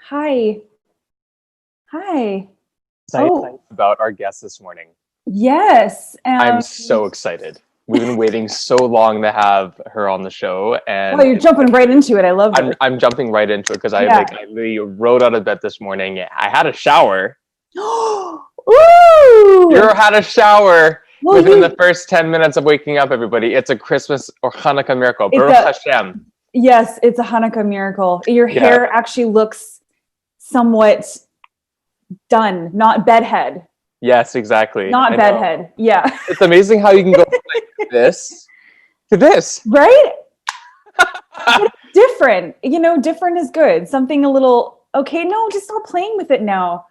Hi. Hi. Excited Oh, about our guest this morning. yes. I'm so excited. We've been waiting so long to have her on the show, Well, and you're jumping right into it. I love I'm this. I'm jumping right into it because I Yeah. like I literally rode out of bed this morning. I had a shower. Ooh. You had a shower Well, within the first 10 minutes of waking up. Everybody, it's a Christmas or Hanukkah miracle. it's Baruch a Hashem. yes, it's a Hanukkah miracle. Your Yeah. hair actually looks somewhat done, not bedhead. Yes, exactly. Not I know. bedhead. Yeah. It's amazing how you can go from like this to this. Right? But it's different. Different is good. Something a little okay, no, just stop playing with it now.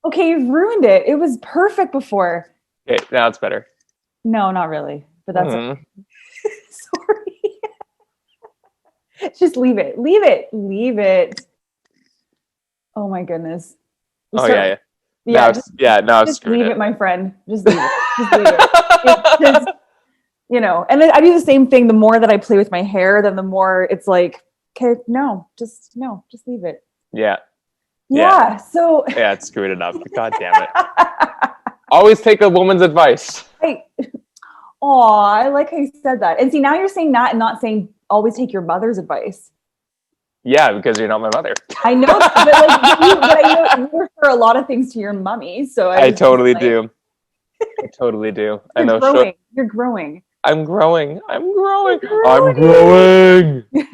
Okay, you've ruined it. It was perfect before. Okay, now it's better. No, not really. But that's Mhm. sorry. Just leave it. Leave it. Leave it. Oh my goodness. We Oh start. yeah. Yeah, Now I've just screwed leave it. it, my friend. Just leave it. Just leave it. It's just, and then I do the same thing. The more that I play with my hair, then the more it's like, okay, no, just leave it. Yeah. Yeah. So Yeah, it screwed it up. God damn it. Always take a woman's advice. I like how you said that. And see, now you're saying that and not saying always take your mother's advice. Yeah, because you're not my mother. I know, but I know you refer a lot of things to your mummy. So I I was just totally like, do. I totally do. I you're know. growing. You're growing. I'm growing. I'm growing. You're I'm growing. growing.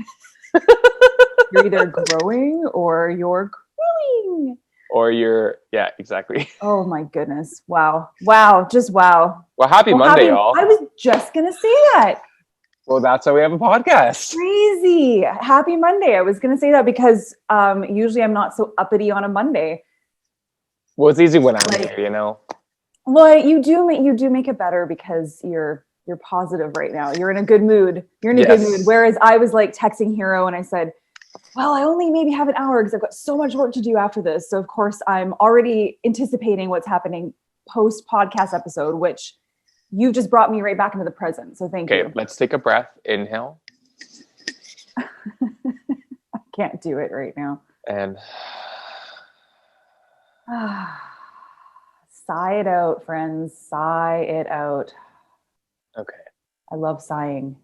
You're either growing or you're growing. Or yeah, exactly. Oh my goodness. Wow. Wow. Just wow. Well, happy Monday, y'all. I was just going to say that. Well, that's why we have a podcast. Crazy. Happy Monday. I was going to say that because usually I'm not so uppity on a Monday. Well, it's easy when I'm here, Well, you do make it better because you're positive right now. You're in a good mood. You're in a good mood. Whereas I was like texting Hero and I said, well, I only maybe have an hour because I've got so much work to do after this. So of course I'm already anticipating what's happening post podcast episode, which you just brought me right back into the present. So thank you. Okay, let's take a breath. Inhale. I can't do it right now. And sigh it out, friends. Sigh it out. okay. I love sighing.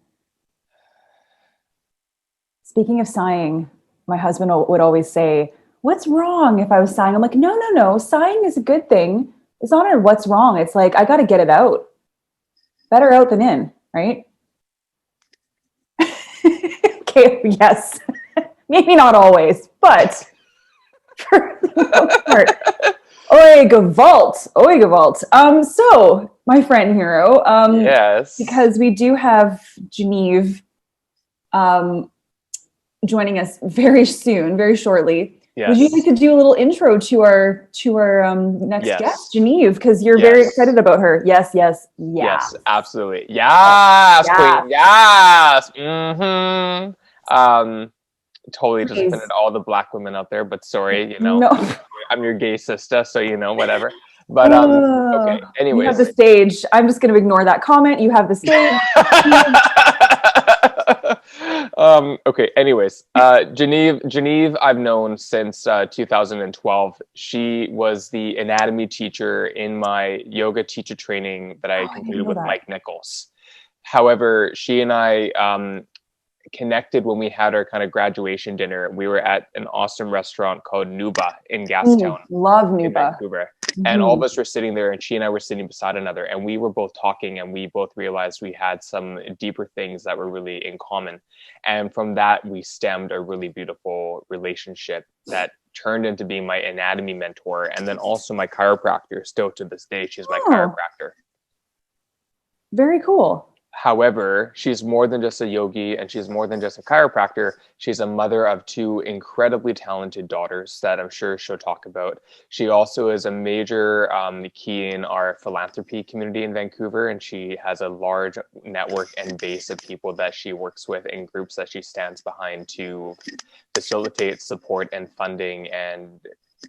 Speaking of sighing, my husband would always say, what's wrong if I was sighing? I'm like, no. Sighing is a good thing. It's not a what's wrong. It's like, I got to get it out. Better out than in, right? Okay, yes. Maybe not always, but for the most part. Oy gevalt. So my friend Hero, Yes. because we do have Genieve joining us very soon, very shortly. Yes. Would you like to do a little intro to our next guest, Genieve? Because you're very excited about her. Yes, absolutely. Yes, queen. Yes. Totally just offended all the black women out there, but sorry, No. I'm your gay sister, so okay. But anyways, you have the stage. I'm just going to ignore that comment. You have the stage. Okay. Anyways, Genieve, I've known since 2012. She was the anatomy teacher in my yoga teacher training that I completed with Mike Nichols. However, she and I connected when we had our kind of graduation dinner. We were at an awesome restaurant called Nuba in Gastown. Love Nuba. In Vancouver. And all of us were sitting there, and she and I were sitting beside another, and we were both talking, and we both realized we had some deeper things that were really in common. And from that, we stemmed a really beautiful relationship that turned into being my anatomy mentor, and then also my chiropractor. Still to this day, she's my chiropractor. Very cool. However, she's more than just a yogi, and she's more than just a chiropractor. She's a mother of two incredibly talented daughters that I'm sure she'll talk about. She also is a major key in our philanthropy community in Vancouver, and she has a large network and base of people that she works with in groups that she stands behind to facilitate support and funding and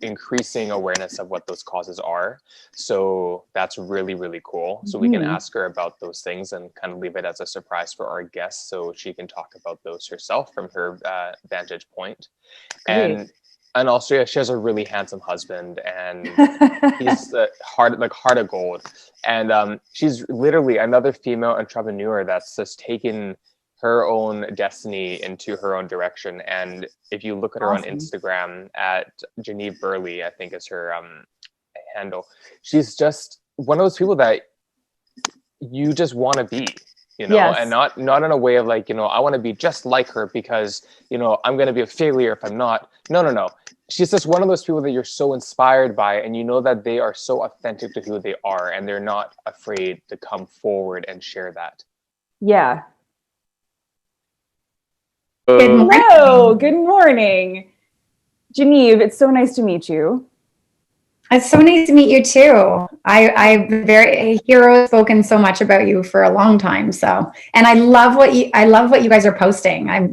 increasing awareness of what those causes are. So that's really, really cool. So we can ask her about those things and kind of leave it as a surprise for our guests so she can talk about those herself from her vantage point. Great. And also, yeah, she has a really handsome husband, and he's heart of gold. And she's literally another female entrepreneur that's just taken her own destiny into her own direction. And if you look at her on Instagram at Genieve Burley, I think is her handle, she's just one of those people that you just want to be, and not in a way of like, I want to be just like her because, I'm going to be a failure if I'm not. No. She's just one of those people that you're so inspired by, and you know that they are so authentic to who they are, and they're not afraid to come forward and share that. Yeah. Hello, good morning. Genieve, it's so nice to meet you. It's so nice to meet you too. Hero has spoken so much about you for a long time. So, and I love what you guys are posting. I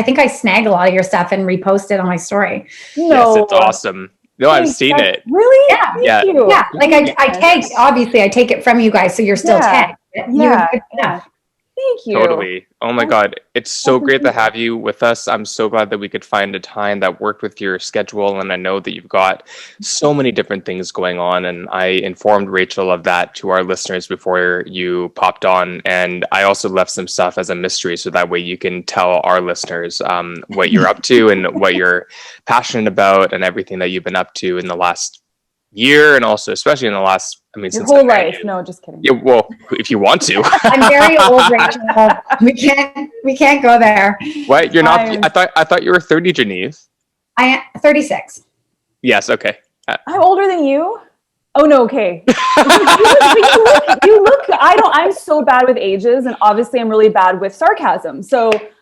think I snag a lot of your stuff and repost it on my story. No. Yes, it's awesome. No, I've seen it. Really? Yeah. Thank you. Yeah. Like I tagged, obviously I take it from you guys. So you're still tagged. Yeah. Thank you. Totally. Oh my God. It's so great to have you with us. I'm so glad that we could find a time that worked with your schedule. And I know that you've got so many different things going on. And I informed Rachel of that to our listeners before you popped on. And I also left some stuff as a mystery. So that way you can tell our listeners what you're up to and what you're passionate about and everything that you've been up to in the last year. And also, especially in the last, your whole life. No, just kidding. Yeah, well, if you want to. I'm very old, Rachel. We can't go there. What? You're not? I thought you were 30, Genieve. I am 36. Yes. Okay. I'm older than you. Oh no. Okay. you look. I'm so bad with ages, and obviously I'm really bad with sarcasm. So, but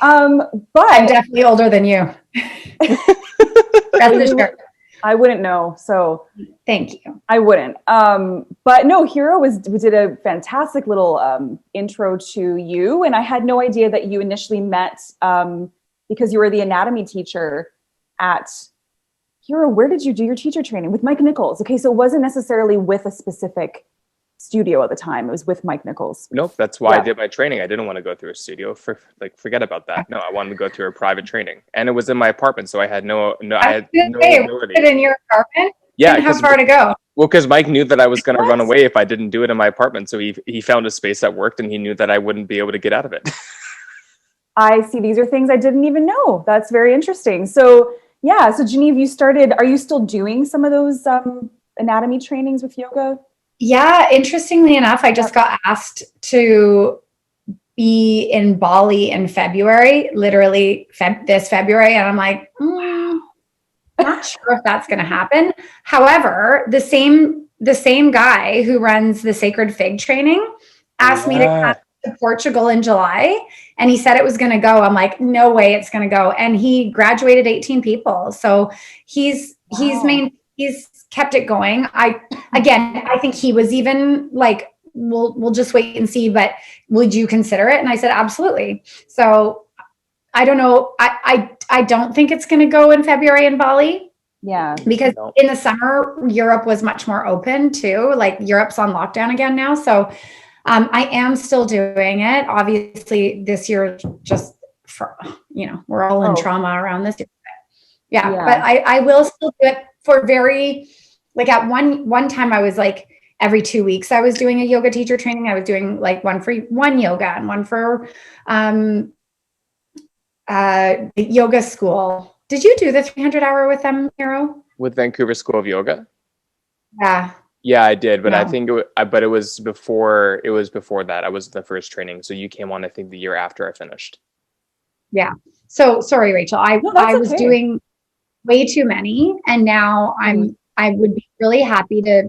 I'm definitely older than you. That's sure. I wouldn't know. So thank you. I wouldn't. But no, Hero did a fantastic little intro to you. And I had no idea that you initially met because you were the anatomy teacher at Hero. Where did you do your teacher training? With Mike Nichols. Okay, so it wasn't necessarily with a specific studio at the time. It was with Mike Nichols. Nope, that's why I did my training. I didn't want to go through a studio. Forget about that. No, I wanted to go through a private training, and it was in my apartment, so I had no ability. It in your apartment? Yeah, how far to go? Well, because Mike knew that I was going to run away if I didn't do it in my apartment, so he found a space that worked, and he knew that I wouldn't be able to get out of it. I see. These are things I didn't even know. That's very interesting. So yeah, so Genieve, are you still doing some of those anatomy trainings with yoga? Yeah, interestingly enough, I just got asked to be in Bali in February, literally this February. And I'm like, not sure if that's going to happen. However, the same guy who runs the Sacred Fig training asked me to come to Portugal in July. And he said it was going to go. I'm like, no way it's going to go. And he graduated 18 people. So he's kept it going. I think he was even like, we'll just wait and see, but would you consider it? And I said, absolutely. So I don't know. I don't think it's going to go in February in Bali. Yeah. Because in the summer, Europe was much more open too. Like Europe's on lockdown again now. So I am still doing it. Obviously this year, just for, we're all in trauma around this year. Yeah. But I will still do it for like at one time I was like every 2 weeks I was doing a yoga teacher training. I was doing like one for one yoga and one for the yoga school. Did you do the 300-hour with them, Hero? With Vancouver School of Yoga? Yeah. Yeah, I did, but I think it was before that. I was the first training. So you came on, I think, the year after I finished. Yeah. So sorry, Rachel. I was doing way too many, and now I would be really happy to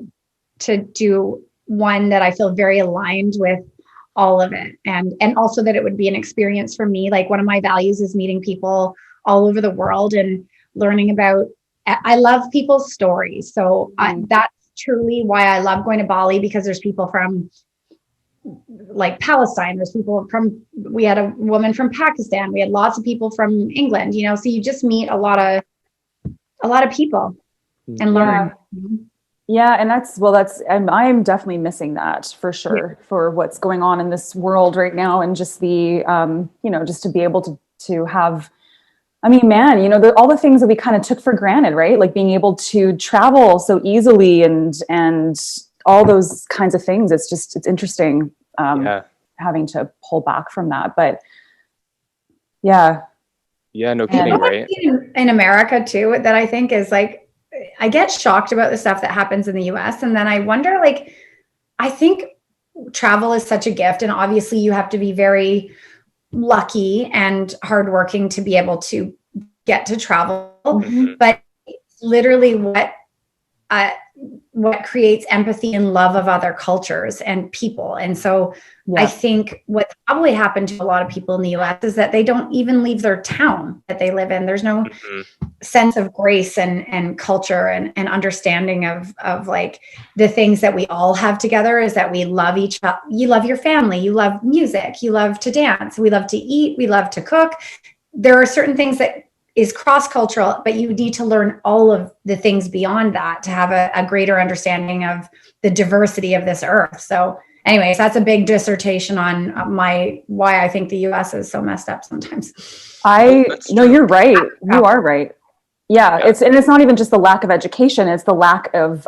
do one that I feel very aligned with all of it, and also that it would be an experience for me. Like one of my values is meeting people all over the world and learning about. I love people's stories, so that's truly why I love going to Bali, because there's people from like Palestine. There's people we had a woman from Pakistan. We had lots of people from England. So you just meet a lot of people and learn. Yeah. And I'm definitely missing that for sure, for what's going on in this world right now. And just the, just to be able to have I mean, man, you know, all the things that we kind of took for granted, right? Like being able to travel so easily and all those kinds of things. It's interesting having to pull back from that. But yeah. Yeah, no kidding, right? In America too, that I think is like, I get shocked about the stuff that happens in the US. And then I wonder, like, I think travel is such a gift. And obviously you have to be very lucky and hardworking to be able to get to travel. Mm-hmm. But it's literally what creates empathy and love of other cultures and people. And so I think what's probably happened to a lot of people in the US is that they don't even leave their town that they live in. There's no sense of grace and culture and understanding of like the things that we all have together is that we love each other. You love your family, you love music, you love to dance, we love to eat, we love to cook. There are certain things that is cross-cultural, but you need to learn all of the things beyond that to have a greater understanding of the diversity of this earth. So anyways, that's a big dissertation on why I think the US is so messed up sometimes. No, you're right. You are right. Yeah. It's not even just the lack of education. It's the lack of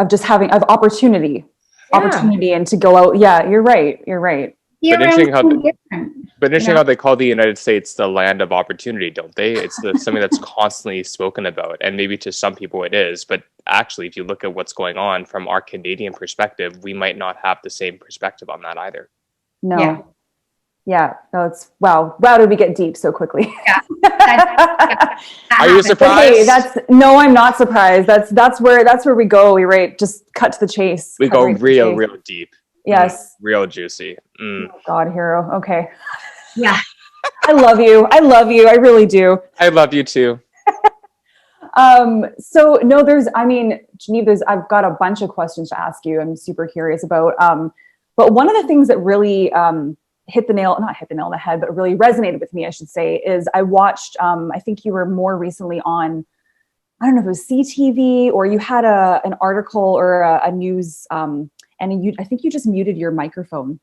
just having opportunity and to go out. Yeah, you're right. You're right. But interesting how they call the United States the land of opportunity, don't they? It's something that's constantly spoken about, and maybe to some people it is. But actually, if you look at what's going on from our Canadian perspective, we might not have the same perspective on that either. No. Yeah. No, it's wow. Did we get deep so quickly? Yeah. Are you surprised? Hey, no, I'm not surprised. That's where we go. We just cut to the chase. We go real deep. Yes. Real juicy. Oh God, hero. Okay. Yeah. I love you. I really do. I love you too. So no, Genieve, I've got a bunch of questions to ask you. I'm super curious about, but one of the things that really, not hit the nail on the head, but really resonated with me, I should say, is I watched, I think you were more recently on, I don't know if it was CTV or you had an article or a news, and I think you just muted your microphone.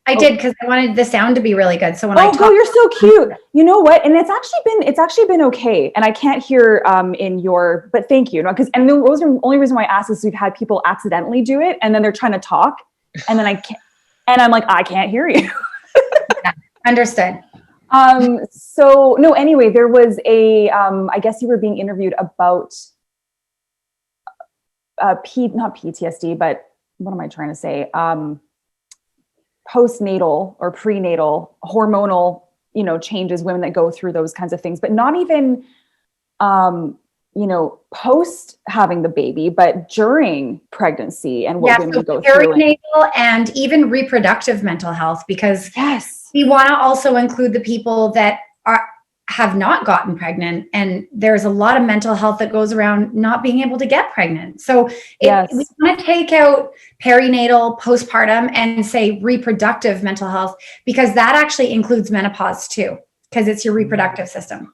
I did because I wanted the sound to be really good. So when I talk, you're so cute. You know what? And it's actually been okay. And I can't hear but thank you. And the only reason why I asked is we've had people accidentally do it, and then they're trying to talk, and then I can't, and I'm like, I can't hear you. Yeah, understood. So no. Anyway, there was I guess you were being interviewed about not PTSD, but what am I trying to say? Postnatal or prenatal hormonal, changes, women that go through those kinds of things, but not even, post having the baby, but during pregnancy and what women go through. Perinatal and even reproductive mental health, because we want to also include the people that have not gotten pregnant, and there's a lot of mental health that goes around not being able to get pregnant. So we want to take out perinatal, postpartum, and say reproductive mental health, because that actually includes menopause too, because it's your reproductive system.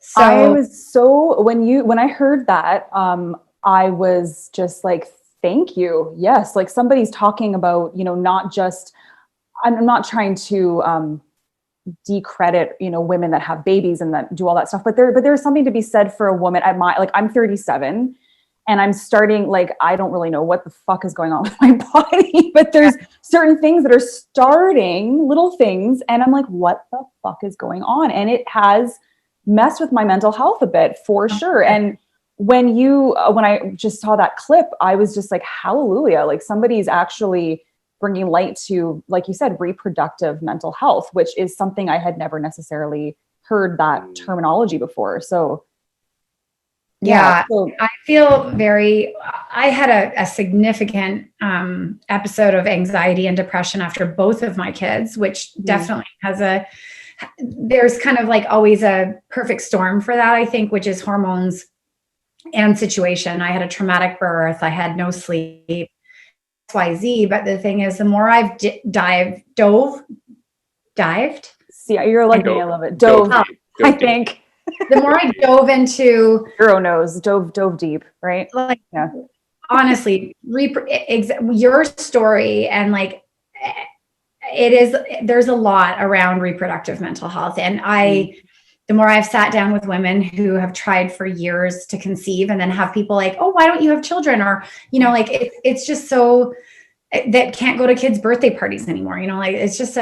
So I was when I heard that, I was just like, thank you. Yes. Like somebody's talking about, not just, I'm not trying to, decredit, women that have babies and that do all that stuff, but there's something to be said for a woman at I'm 37 and I'm starting, I don't really know what the fuck is going on with my body, but there's certain things that are starting, little things, and I'm like, what the fuck is going on? And it has messed with my mental health a bit, for sure. And when I just saw that clip, I was just like, hallelujah, like somebody's actually bringing light to, like you said, reproductive mental health, which is something I had never necessarily heard that terminology before. So I feel I had a significant episode of anxiety and depression after both of my kids, which definitely there's kind of like always a perfect storm for that, I think, which is hormones and situation. I had a traumatic birth. I had no sleep. XYZ, but the thing is, the more I've dived. See, you're like me. I love it. Dove. I think. The more I dove into dove deep, right? Like, honestly, your story and there's a lot around reproductive mental health, and the more I've sat down with women who have tried for years to conceive and then have people like, oh, why don't you have children? Or, you know, like it's just so that can't go to kids' birthday parties anymore. You know, like it's just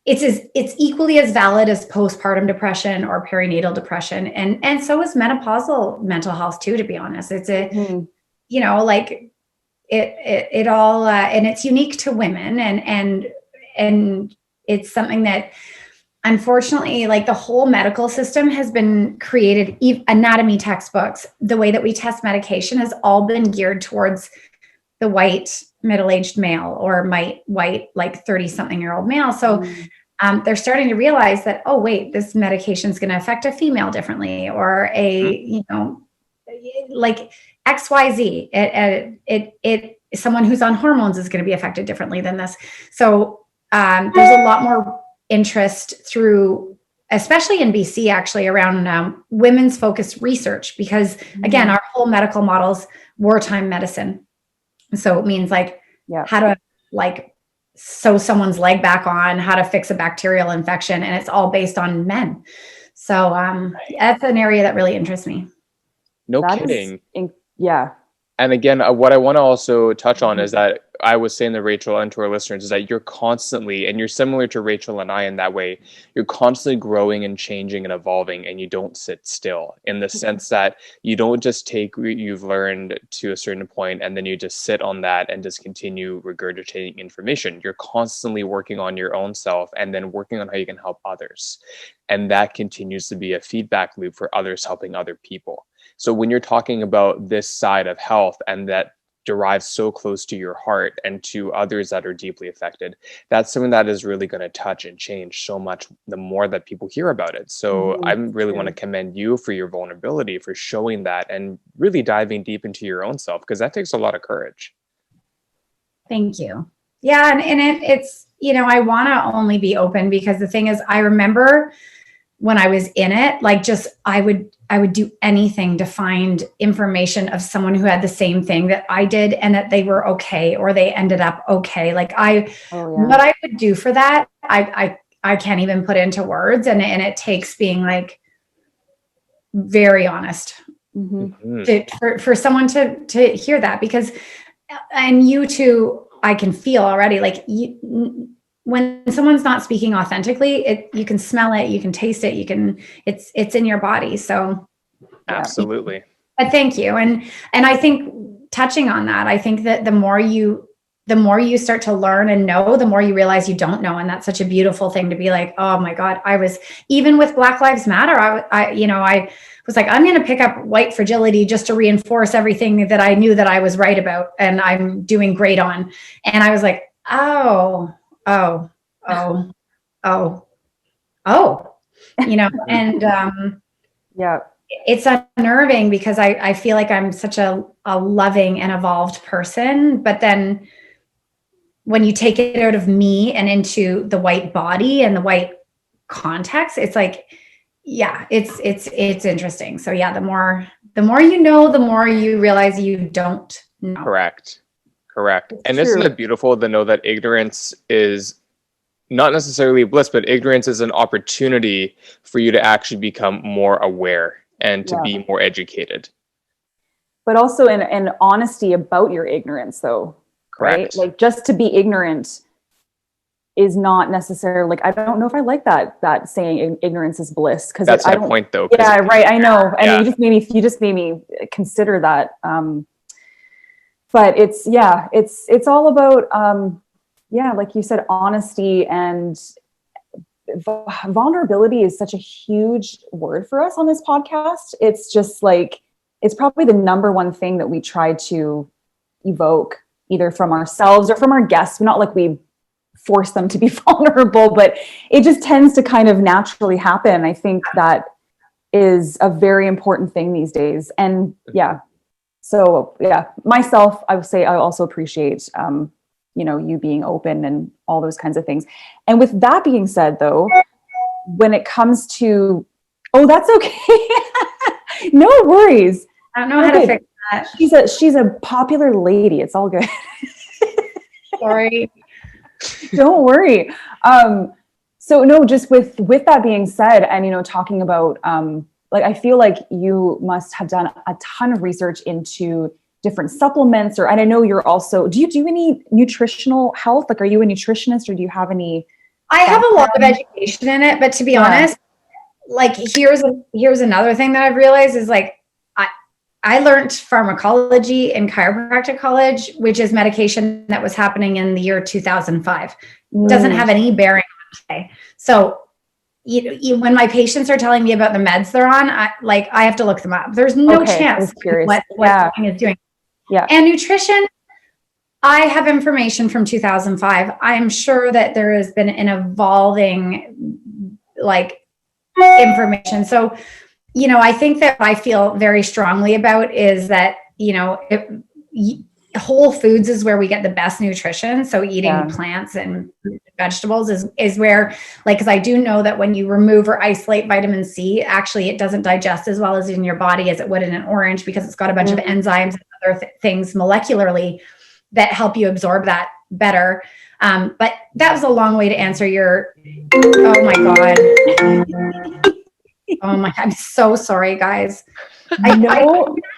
it's equally as valid as postpartum depression or perinatal depression. And so is menopausal mental health too, to be honest. It's you know, like it all, and it's unique to women and it's something that, unfortunately, like the whole medical system has been created, anatomy textbooks, the way that we test medication has all been geared towards the white middle-aged male or my white, like 30-something-year-old male. So they're starting to realize that, oh, wait, this medication is going to affect a female differently, or you know, like XYZ. Someone who's on hormones is going to be affected differently than this. So there's a lot more interest through, especially in BC, actually, around women's focused research, because again, our whole medical model's wartime medicine. So it means like how to like sew someone's leg back on, how to fix a bacterial infection, and it's all based on men. So that's an area that really interests me. No kidding. Yeah. And again, what I want to also touch on is that I was saying to Rachel and to our listeners is that you're constantly, and you're similar to Rachel and I in that way, you're constantly growing and changing and evolving, and you don't sit still, in the sense that you don't just take what you've learned to a certain point and then you just sit on that and just continue regurgitating information. You're constantly working on your own self and then working on how you can help others. And that continues to be a feedback loop for others helping other people. So when you're talking about this side of health and that derives so close to your heart and to others that are deeply affected, that's something that is really going to touch and change so much the more that people hear about it. So I really want to commend you for your vulnerability, for showing that and really diving deep into your own self, because that takes a lot of courage. Thank you. Yeah. And it's, you know, I want to only be open because the thing is, I remember when I was in it, like just, I would do anything to find information of someone who had the same thing that I did and that they were okay, or they ended up okay. Like what I would do for that, I can't even put into words. And it takes being like very honest for someone to hear that, because, and you too, I can feel already like when someone's not speaking authentically, you can smell it, you can taste it, it's in your body. So absolutely. But thank you. And I think, touching on that, I think that the more you start to learn and know, the more you realize you don't know. And that's such a beautiful thing to be like, oh my God, I was, even with Black Lives Matter, I was like, I'm going to pick up white fragility just to reinforce everything that I knew that I was right about and I'm doing great on. And I was like, oh, you know, and it's unnerving because I feel like I'm such a loving and evolved person. But then when you take it out of me and into the white body and the white context, it's like, yeah, it's interesting. So yeah, the more you know, the more you realize you don't know. Correct. And isn't it beautiful to know that ignorance is not necessarily bliss, but ignorance is an opportunity for you to actually become more aware and to be more educated. But also an honesty about your ignorance, though. Correct. Right? Like, just to be ignorant is not necessarily, like, I don't know if I like that saying ignorance is bliss, because that's my point, though. Yeah, right. I know, and you just made me consider that. But it's all about like you said, honesty, and vulnerability is such a huge word for us on this podcast. It's just like, it's probably the number one thing that we try to evoke, either from ourselves or from our guests. Not like we force them to be vulnerable, but it just tends to kind of naturally happen. I think that is a very important thing these days. And so myself, I would say I also appreciate you being open and all those kinds of things. And with that being said, though, when it comes to, that's okay. No worries. I don't know how to fix that. She's a popular lady. It's all good. Sorry. Don't worry. So no, just with that being said, and, you know, talking about, like, I feel like you must have done a ton of research into different supplements, and I know you're also, do you do any nutritional health? Like, are you a nutritionist, or do you have any? I have a lot of education in it, but to be honest, like, here's another thing that I've realized is, like, I learned pharmacology in chiropractic college, which is medication that was happening in the year 2005. Doesn't have any bearing on today. So when my patients are telling me about the meds they're on, I have to look them up. There's no chance what something is doing. Yeah. And nutrition, I have information from 2005. I'm sure that there has been an evolving, like, information. So, you know, I think that I feel very strongly about is that, you know, whole foods is where we get the best nutrition. So eating plants and vegetables is where, like, because I do know that when you remove or isolate vitamin C, actually it doesn't digest as well as in your body as it would in an orange, because it's got a bunch of enzymes and other things molecularly that help you absorb that better. But that was a long way to answer your, oh my God. Oh my, I'm so sorry, guys. I have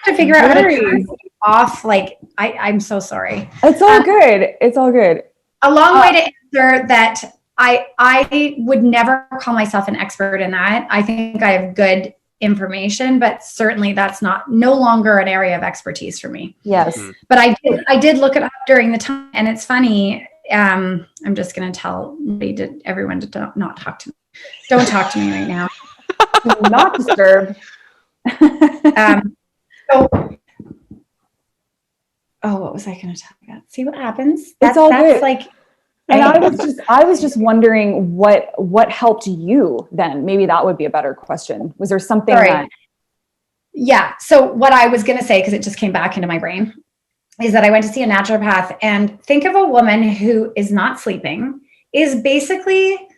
to figure out how to turn off. Like, I'm so sorry. It's all good. It's all good. A long way to answer that. I would never call myself an expert in that. I think I have good information, but certainly that's no longer an area of expertise for me. Yes. But I did look it up during the time, and it's funny. I'm just going to tell everyone to not talk to me. Don't talk to me right now. Not disturb. What was I going to talk about? See what happens. It's all good. Like, and I was just wondering what helped you then. Maybe that would be a better question. Was there something that? Yeah. So what I was going to say, because it just came back into my brain, is that I went to see a naturopath, and think of a woman who is not sleeping, is basically,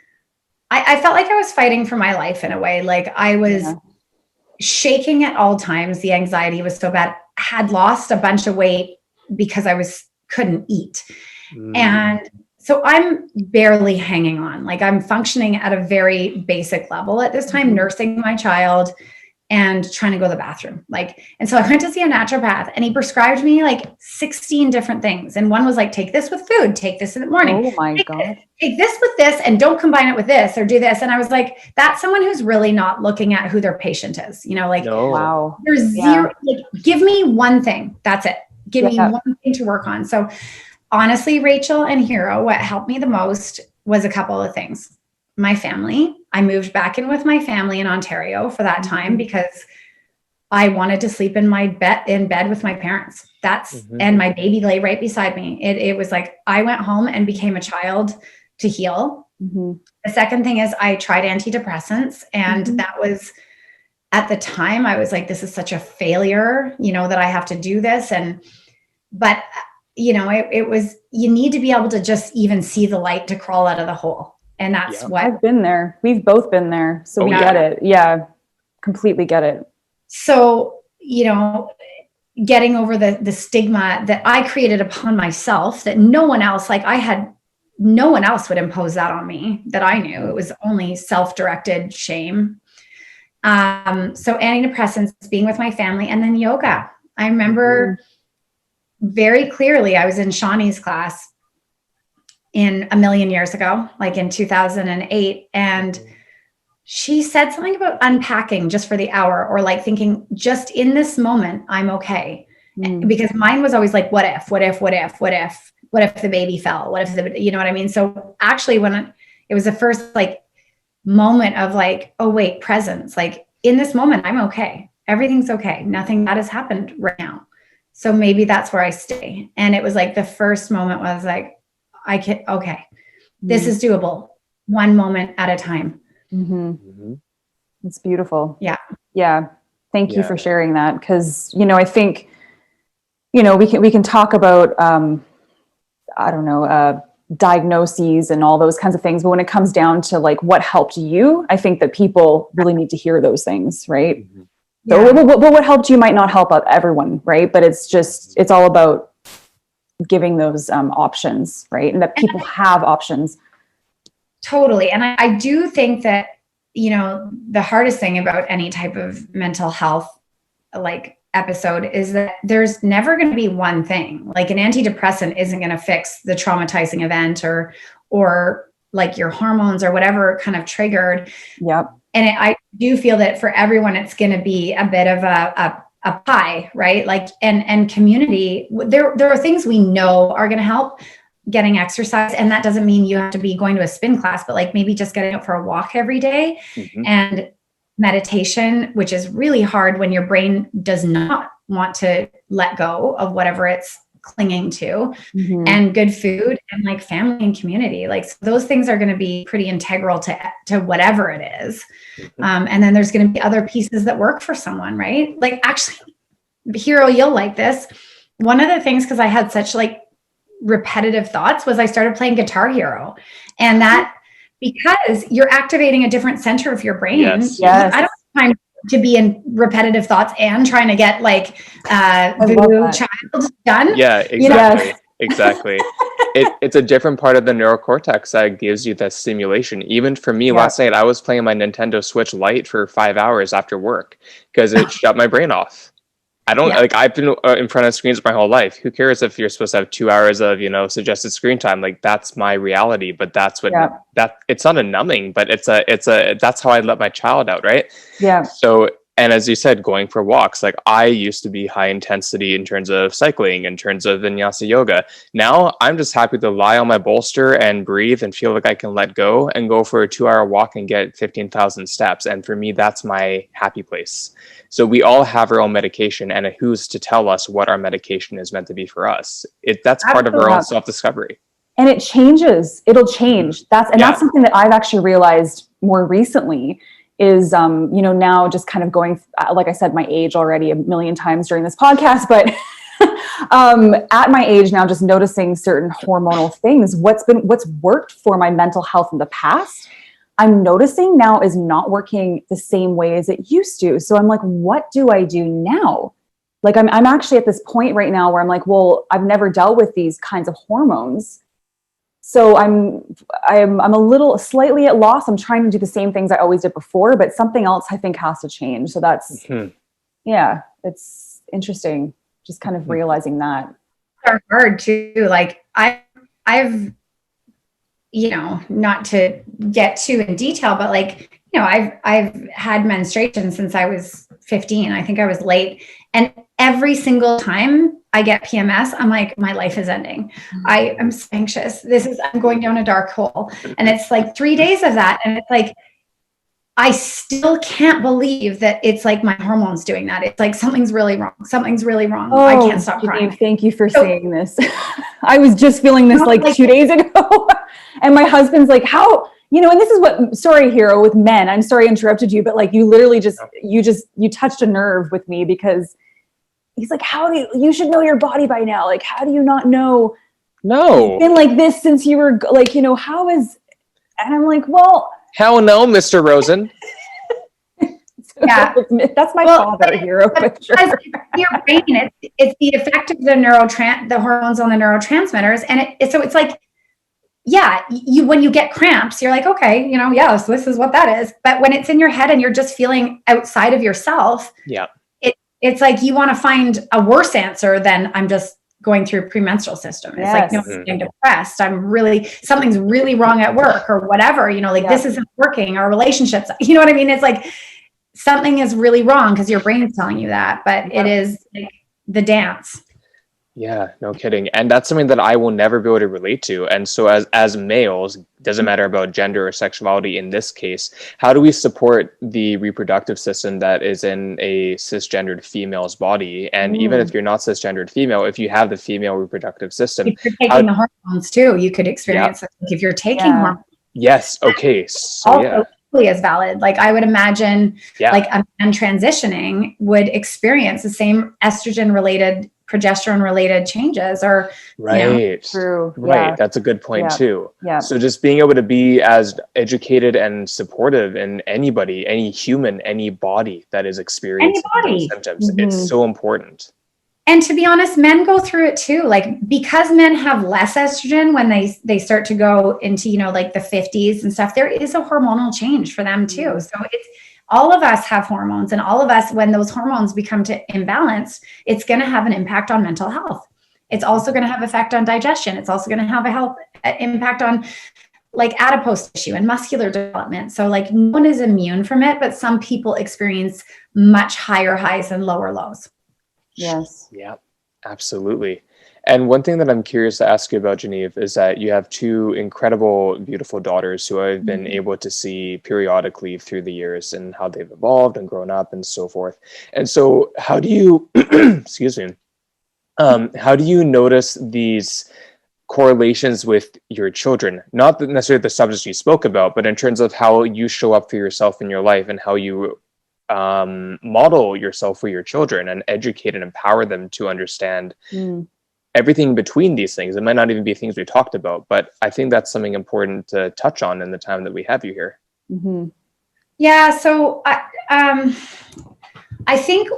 I felt like I was fighting for my life in a way. Like, I was shaking at all times. The anxiety was so bad. Had lost a bunch of weight because I couldn't eat. And so I'm barely hanging on. Like, I'm functioning at a very basic level at this time, nursing my child and trying to go to the bathroom. Like, and so I went to see a naturopath, and he prescribed me like 16 different things. And one was like, take this with food, take this in the morning. Oh my God. Take this with this, and don't combine it with this or do this. And I was like, that's someone who's really not looking at who their patient is. You know, like, wow. There's zero, like, give me one thing. That's it. Give me one thing to work on. So honestly, Rachel and Hero, what helped me the most was a couple of things. My family. I moved back in with my family in Ontario for that time because I wanted to sleep in bed with my parents. And my baby lay right beside me. It was like, I went home and became a child to heal. The second thing is I tried antidepressants, and that was, at the time, I was like, this is such a failure, you know, that I have to do this. But you know, it was, you need to be able to just even see the light to crawl out of the hole. And that's what I've been there. We've both been there. So we get it. Yeah. Completely get it. So, you know, getting over the stigma that I created upon myself, that no one else would impose that on me, that I knew. It was only self-directed shame. So antidepressants, being with my family, and then yoga. I remember very clearly, I was in Shawnee's class in a million years ago, like in 2008. And she said something about unpacking just for the hour, or like thinking, just in this moment, I'm okay. Because mine was always like, what if the baby fell? What if you know what I mean? So actually, when it was the first like moment of like, oh wait, presence, like, in this moment, I'm okay. Everything's okay. Nothing bad has happened right now. So maybe that's where I stay. And it was like, the first moment was like, this is doable, one moment at a time. It's beautiful. Yeah. Thank you for sharing that. Cause, you know, I think, you know, we can talk about, I don't know, diagnoses and all those kinds of things. But when it comes down to like what helped you, I think that people really need to hear those things. Right. So what helped you might not help everyone. Right. But it's all about giving those options, right? And that people have options. Totally. And I do think that, you know, the hardest thing about any type of mental health like episode is that there's never going to be one thing. Like an antidepressant isn't going to fix the traumatizing event or like your hormones or whatever kind of triggered. Yep. And I do feel that for everyone, it's going to be a bit of a pie, right? Like, and community, there are things we know are going to help. Getting exercise, and that doesn't mean you have to be going to a spin class, but like maybe just getting out for a walk every day, and meditation, which is really hard when your brain does not want to let go of whatever it's clinging to, and good food and like family and community. Like so those things are going to be pretty integral to whatever it is. And then there's going to be other pieces that work for someone, right? Like actually, Hero, you'll like this. One of the things, because I had such like repetitive thoughts, was I started playing Guitar Hero, and that because you're activating a different center of your brain. Yes. I don't have time to be in repetitive thoughts and trying to get like voodoo child done. Yeah, exactly. Exactly. It's a different part of the neurocortex that gives you that stimulation. Even for me, last night, I was playing my Nintendo Switch Lite for 5 hours after work because it shut my brain off. I don't like, I've been in front of screens my whole life. Who cares if you're supposed to have 2 hours of, you know, suggested screen time? Like that's my reality, but that's what that it's not a numbing, but it's a, that's how I let my child out. Right. Yeah. So, and as you said, going for walks, like I used to be high intensity in terms of cycling, in terms of vinyasa yoga. Now I'm just happy to lie on my bolster and breathe and feel like I can let go and go for a 2-hour walk and get 15,000 steps. And for me, that's my happy place. So we all have our own medication, and who's to tell us what our medication is meant to be for us? That's part of our own self-discovery. And it changes. It'll change. That's something that I've actually realized more recently is, you know, now just kind of going, like I said, my age already a million times during this podcast, but at my age now, just noticing certain hormonal things, what's worked for my mental health in the past, I'm noticing now is not working the same way as it used to. So I'm like, what do I do now? Like, I'm actually at this point right now where I'm like, well, I've never dealt with these kinds of hormones. So I'm a little slightly at loss. I'm trying to do the same things I always did before, but something else I think has to change. So that's, it's interesting. Just kind of realizing that. They're hard too. Like I've, you know, not to get too in detail, but like, you know, I've had menstruation since I was 15. I think I was late. And every single time I get PMS, I'm like, my life is ending. I am so anxious. I'm going down a dark hole. And it's like 3 days of that. And it's like, I still can't believe that it's like my hormones doing that. It's like, something's really wrong. Something's really wrong. Oh, I can't stop crying. Thank you for saying this. I was just feeling this like 2 days ago. And my husband's like, how, you know, and this is what, sorry, Hero, with men, I'm sorry I interrupted you, but like you literally you touched a nerve with me, because he's like, you should know your body by now. Like, how do you not know? No. It's been like this since you were like, you know, and I'm like, well. Hell no, Mr. Rosen. Yeah. That's my father, Hero. Sure. Your brain, it's the effect of the hormones on the neurotransmitters. And it's like, when you get cramps, you're like, okay, you know, so this is what that is. But when it's in your head and you're just feeling outside of yourself, it's like you want to find a worse answer than I'm just going through premenstrual system. It's like, no, I'm getting depressed. Something's really wrong at work or whatever, you know, like this isn't working, our relationships, you know what I mean? It's like something is really wrong because your brain's telling you that, but it is like the dance. Yeah, no kidding. And that's something that I will never be able to relate to. And so as males, doesn't matter about gender or sexuality in this case, how do we support the reproductive system that is in a cisgendered female's body? And even if you're not cisgendered female, if you have the female reproductive system. If you're taking the hormones too, you could experience it. If you're taking hormones. Yes, okay. So also equally as valid. Like I would imagine like a man transitioning would experience the same estrogen-related, progesterone-related changes, or true. Right. That's a good point too. Yeah. So just being able to be as educated and supportive in any human, any body that is experiencing those symptoms, it's so important. And to be honest, men go through it too. Like, because men have less estrogen when they start to go into, like the 50s and stuff, there is a hormonal change for them too. So it's, all of us have hormones, and all of us, when those hormones become imbalanced, it's going to have an impact on mental health. It's also going to have effect on digestion. It's also going to have impact on like adipose tissue and muscular development. So like, no one is immune from it, but some people experience much higher highs and lower lows. Yes. Yeah, absolutely. And one thing that I'm curious to ask you about, Genieve, is that you have two incredible, beautiful daughters who I've been able to see periodically through the years and how they've evolved and grown up and so forth. And so how do you, excuse me, how do you notice these correlations with your children? Not necessarily the subjects you spoke about, but in terms of how you show up for yourself in your life and how you model yourself for your children and educate and empower them to understand everything between these things. It might not even be things we talked about, but I think that's something important to touch on in the time that we have you here. Mm-hmm. Yeah. So I think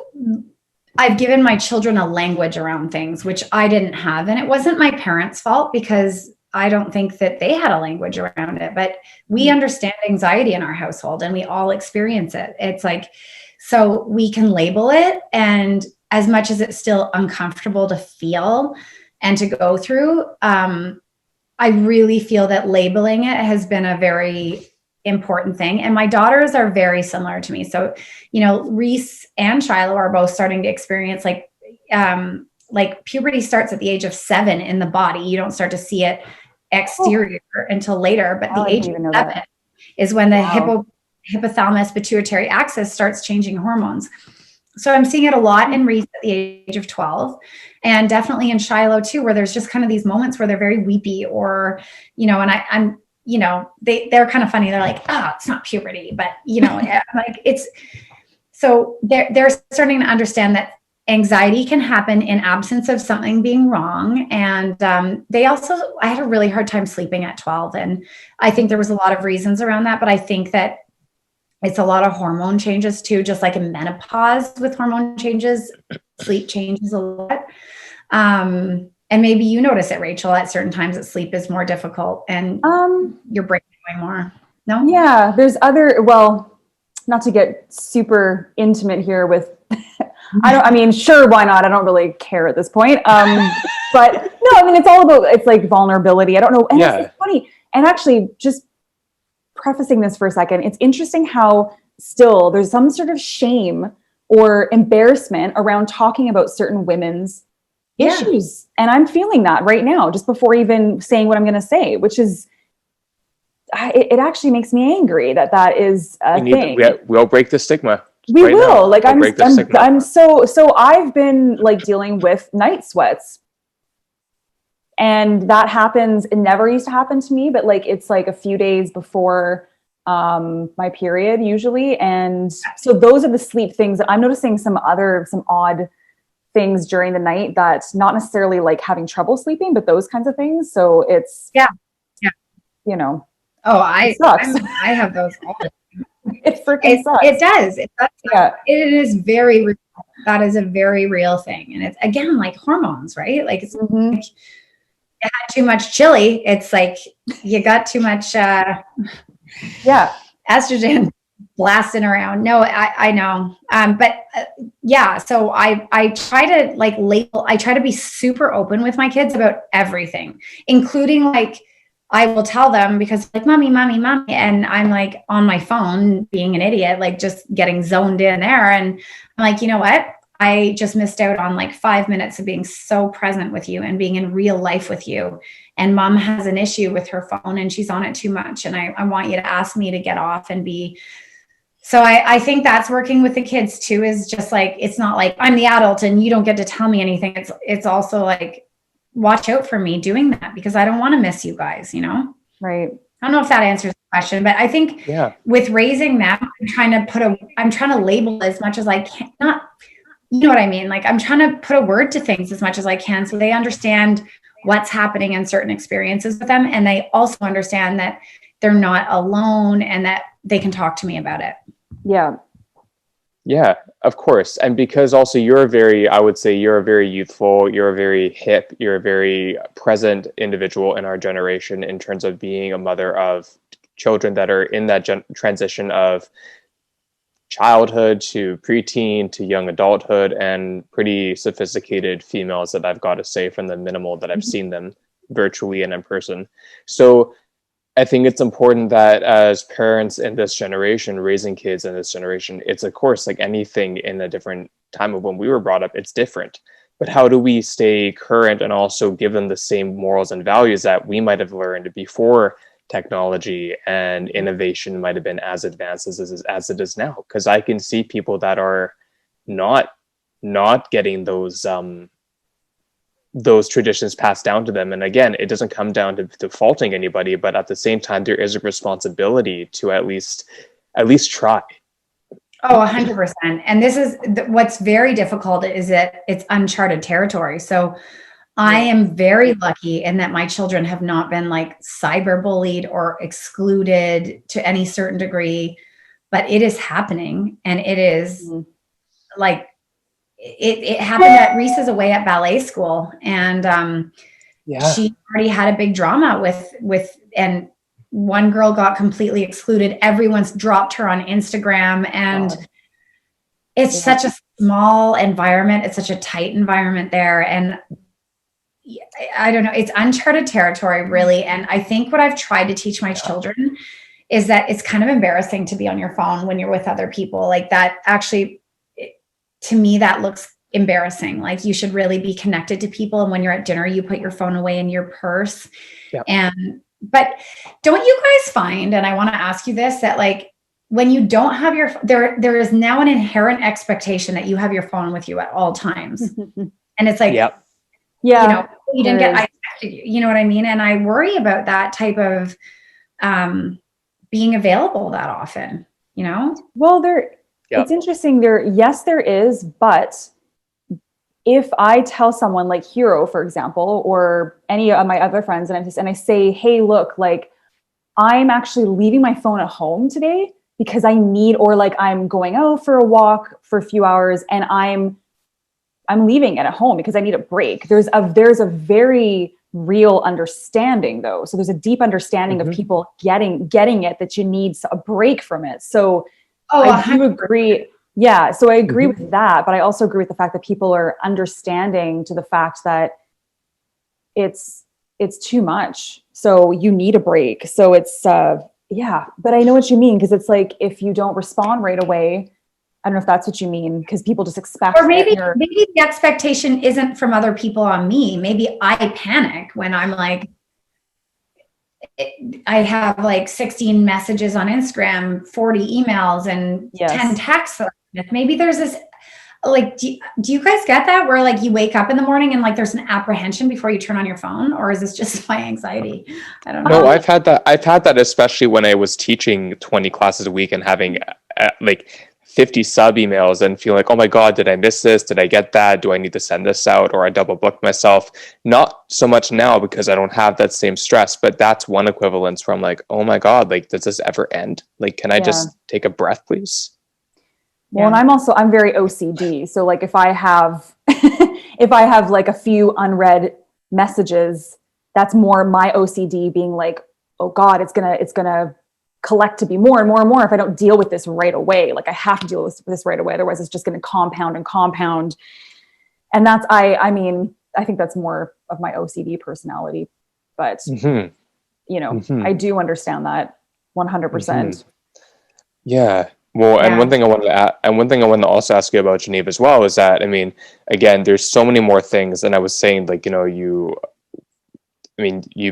I've given my children a language around things, which I didn't have. And it wasn't my parents' fault, because I don't think that they had a language around it, but we understand anxiety in our household and we all experience it. It's like, so we can label it. And as much as it's still uncomfortable to feel and to go through, I really feel that labeling it has been a very important thing. And my daughters are very similar to me. So, Reese and Shiloh are both starting to experience like puberty starts at the age of 7 in the body. You don't start to see it exterior until later, but the age of 7 is when the hypothalamus pituitary axis starts changing hormones. So I'm seeing it a lot in Reese at the age of 12, and definitely in Shiloh too, where there's just kind of these moments where they're very weepy, or, and I'm they're kind of funny. They're like, it's not puberty, but like it's, so they're starting to understand that anxiety can happen in absence of something being wrong. And I had a really hard time sleeping at 12. And I think there was a lot of reasons around that, but I think that it's a lot of hormone changes too, just like in menopause with hormone changes, sleep changes a lot. And maybe you notice it, Rachel, at certain times that sleep is more difficult and your brain is going more. No? Yeah, there's not to get super intimate here with, sure, why not? I don't really care at this point. But no, it's all about, it's like vulnerability. I don't know. And it's funny. And actually, just prefacing this for a second, it's interesting how still there's some sort of shame or embarrassment around talking about certain women's issues. And I'm feeling that right now, just before even saying what I'm going to say, which is, it actually makes me angry that is a thing. We'll break the stigma. We right will. Now. Like I'm so I've been like dealing with night sweats. And that happens, it never used to happen to me, but like it's like a few days before my period usually. And so those are the sleep things that I'm noticing, some odd things during the night, that's not necessarily like having trouble sleeping, but those kinds of things. So it's I have those all the time. It freaking sucks. It does. Yeah. It is very real. That is a very real thing. And it's, again, like hormones, right? Like it's like you had too much chili. It's like you got too much estrogen blasting around. No, I know. So I try to like label, I try to be super open with my kids about everything, including like, I will tell them, because like, mommy. And I'm like on my phone being an idiot, like just getting zoned in there. And I'm like, you know what? I just missed out on like 5 minutes of being so present with you and being in real life with you. And mom has an issue with her phone and she's on it too much. And I want you to ask me to get off and be. So I think that's working with the kids too, is just like, it's not like I'm the adult and you don't get to tell me anything. It's also like, watch out for me doing that, because I don't want to miss you guys, Right. I don't know if that answers the question, but I think with raising them, I'm trying to label as much as I can, not, you know what I mean? Like I'm trying to put a word to things as much as I can, so they understand what's happening in certain experiences with them. And they also understand that they're not alone and that they can talk to me about it. Yeah. Yeah, of course. And because also I would say you're a very youthful, you're a very hip, you're a very present individual in our generation in terms of being a mother of children that are in that transition of childhood to preteen to young adulthood, and pretty sophisticated females that I've got to say from the minimal that I've seen them virtually and in person. So I think it's important that as parents in this generation, raising kids in this generation, it's of course like anything in a different time of when we were brought up, it's different. But how do we stay current and also give them the same morals and values that we might have learned before technology and innovation might have been as advanced as it is now? Because I can see people that are not getting those traditions passed down to them. And again, it doesn't come down to faulting anybody, but at the same time, there is a responsibility to at least try. Oh, 100%. And this is what's very difficult is that it's uncharted territory. So I am very lucky in that my children have not been like cyberbullied or excluded to any certain degree, but it is happening. And it is like, it happened at Reese's away at ballet school. And she already had a big drama with, and one girl got completely excluded. Everyone's dropped her on Instagram, and it's such a small environment. It's such a tight environment there. And I don't know, it's uncharted territory really. And I think what I've tried to teach my children is that it's kind of embarrassing to be on your phone when you're with other people. Like that actually, to me, that looks embarrassing. Like you should really be connected to people. And when you're at dinner, you put your phone away in your purse. But don't you guys find, and I want to ask you this, that like when you don't have your, there is now an inherent expectation that you have your phone with you at all times. And it's like, you know, you didn't get, you know what I mean? And I worry about that type of being available that often, you know? Well, it's interesting there. Yes, there is. But if I tell someone like Hero, for example, or any of my other friends, and I say, hey, look, like I'm actually leaving my phone at home today because I need, or like I'm going out for a walk for a few hours and I'm leaving it at home because I need a break. There's a very real understanding though. So there's a deep understanding of people getting it, that you need a break from it. So I do agree. Yeah. So I agree with that, but I also agree with the fact that people are understanding to the fact that it's too much. So you need a break. So it's, but I know what you mean. Cause it's like, if you don't respond right away, I don't know if that's what you mean. Cause people just expect, or maybe the expectation isn't from other people on me. Maybe I panic when I'm like, I have like 16 messages on Instagram, 40 emails and 10 texts. Maybe there's this, like, do you guys get that where like you wake up in the morning and like there's an apprehension before you turn on your phone, or is this just my anxiety? I don't know. No, I've had that, especially when I was teaching 20 classes a week and having like 50 sub emails and feel like, oh my God, did I miss this? Did I get that? Do I need to send this out? Or I double booked myself. Not so much now because I don't have that same stress, but that's one equivalence where I'm like, oh my God, like, does this ever end? Like, can I just take a breath, please? Well, and I'm very OCD. So like if I have like a few unread messages, that's more my OCD being like, oh God, it's gonna collect to be more and more and more if I don't deal with this right away. Like I have to deal with this right away. Otherwise it's just going to compound and compound. And that's, I mean, I think that's more of my OCD personality, but you know, I do understand that 100%. Yeah. Well, and one thing I wanted to also ask you about, Genieve, as well, is that, I mean, again, there's so many more things. And I was saying, like, you know, you've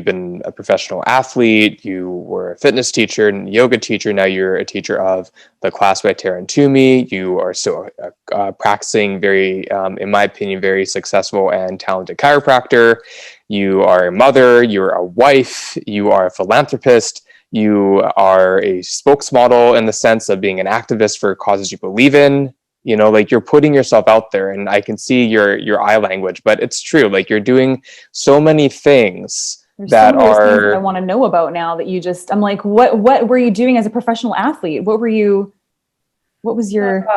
been a professional athlete, you were a fitness teacher and yoga teacher. Now you're a teacher of the class by Taryn Toomey. You are still practicing very, in my opinion, very successful and talented chiropractor. You are a mother, you're a wife, you are a philanthropist. You are a spokesmodel in the sense of being an activist for causes you believe in. You know, like you're putting yourself out there, and I can see your eye language, but it's true. Like you're doing so many things things that I want to know about now that you just, I'm like, what were you doing as a professional athlete? What were you What was your?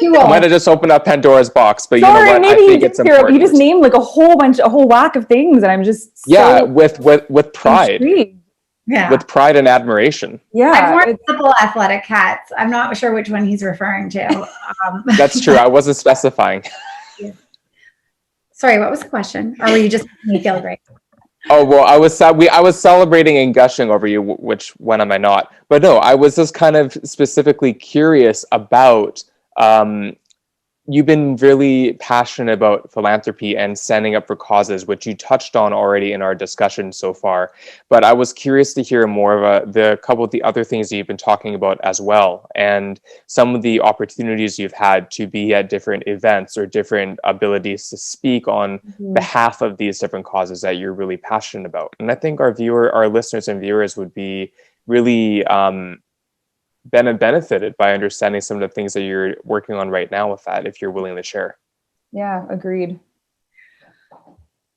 Too I old. might have just opened up Pandora's box, but Sorry, you know what? maybe I think it's important. You just named like a whole whack of things, and I'm just with pride, intrigued. Yeah. with pride and admiration. Yeah, I've worn a couple athletic hats. I'm not sure which one he's referring to. That's true. I wasn't specifying. Sorry, what was the question? Or were you just making me feel great? Oh, well, I was celebrating and gushing over you, which when am I not? But no, I was just kind of specifically curious about, you've been really passionate about philanthropy and standing up for causes, which you touched on already in our discussion so far. But I was curious to hear more of a couple of the other things that you've been talking about as well, and some of the opportunities you've had to be at different events or different abilities to speak on behalf of these different causes that you're really passionate about. And I think our listeners and viewers would be really benefited by understanding some of the things that you're working on right now with that, if you're willing to share. Yeah, agreed.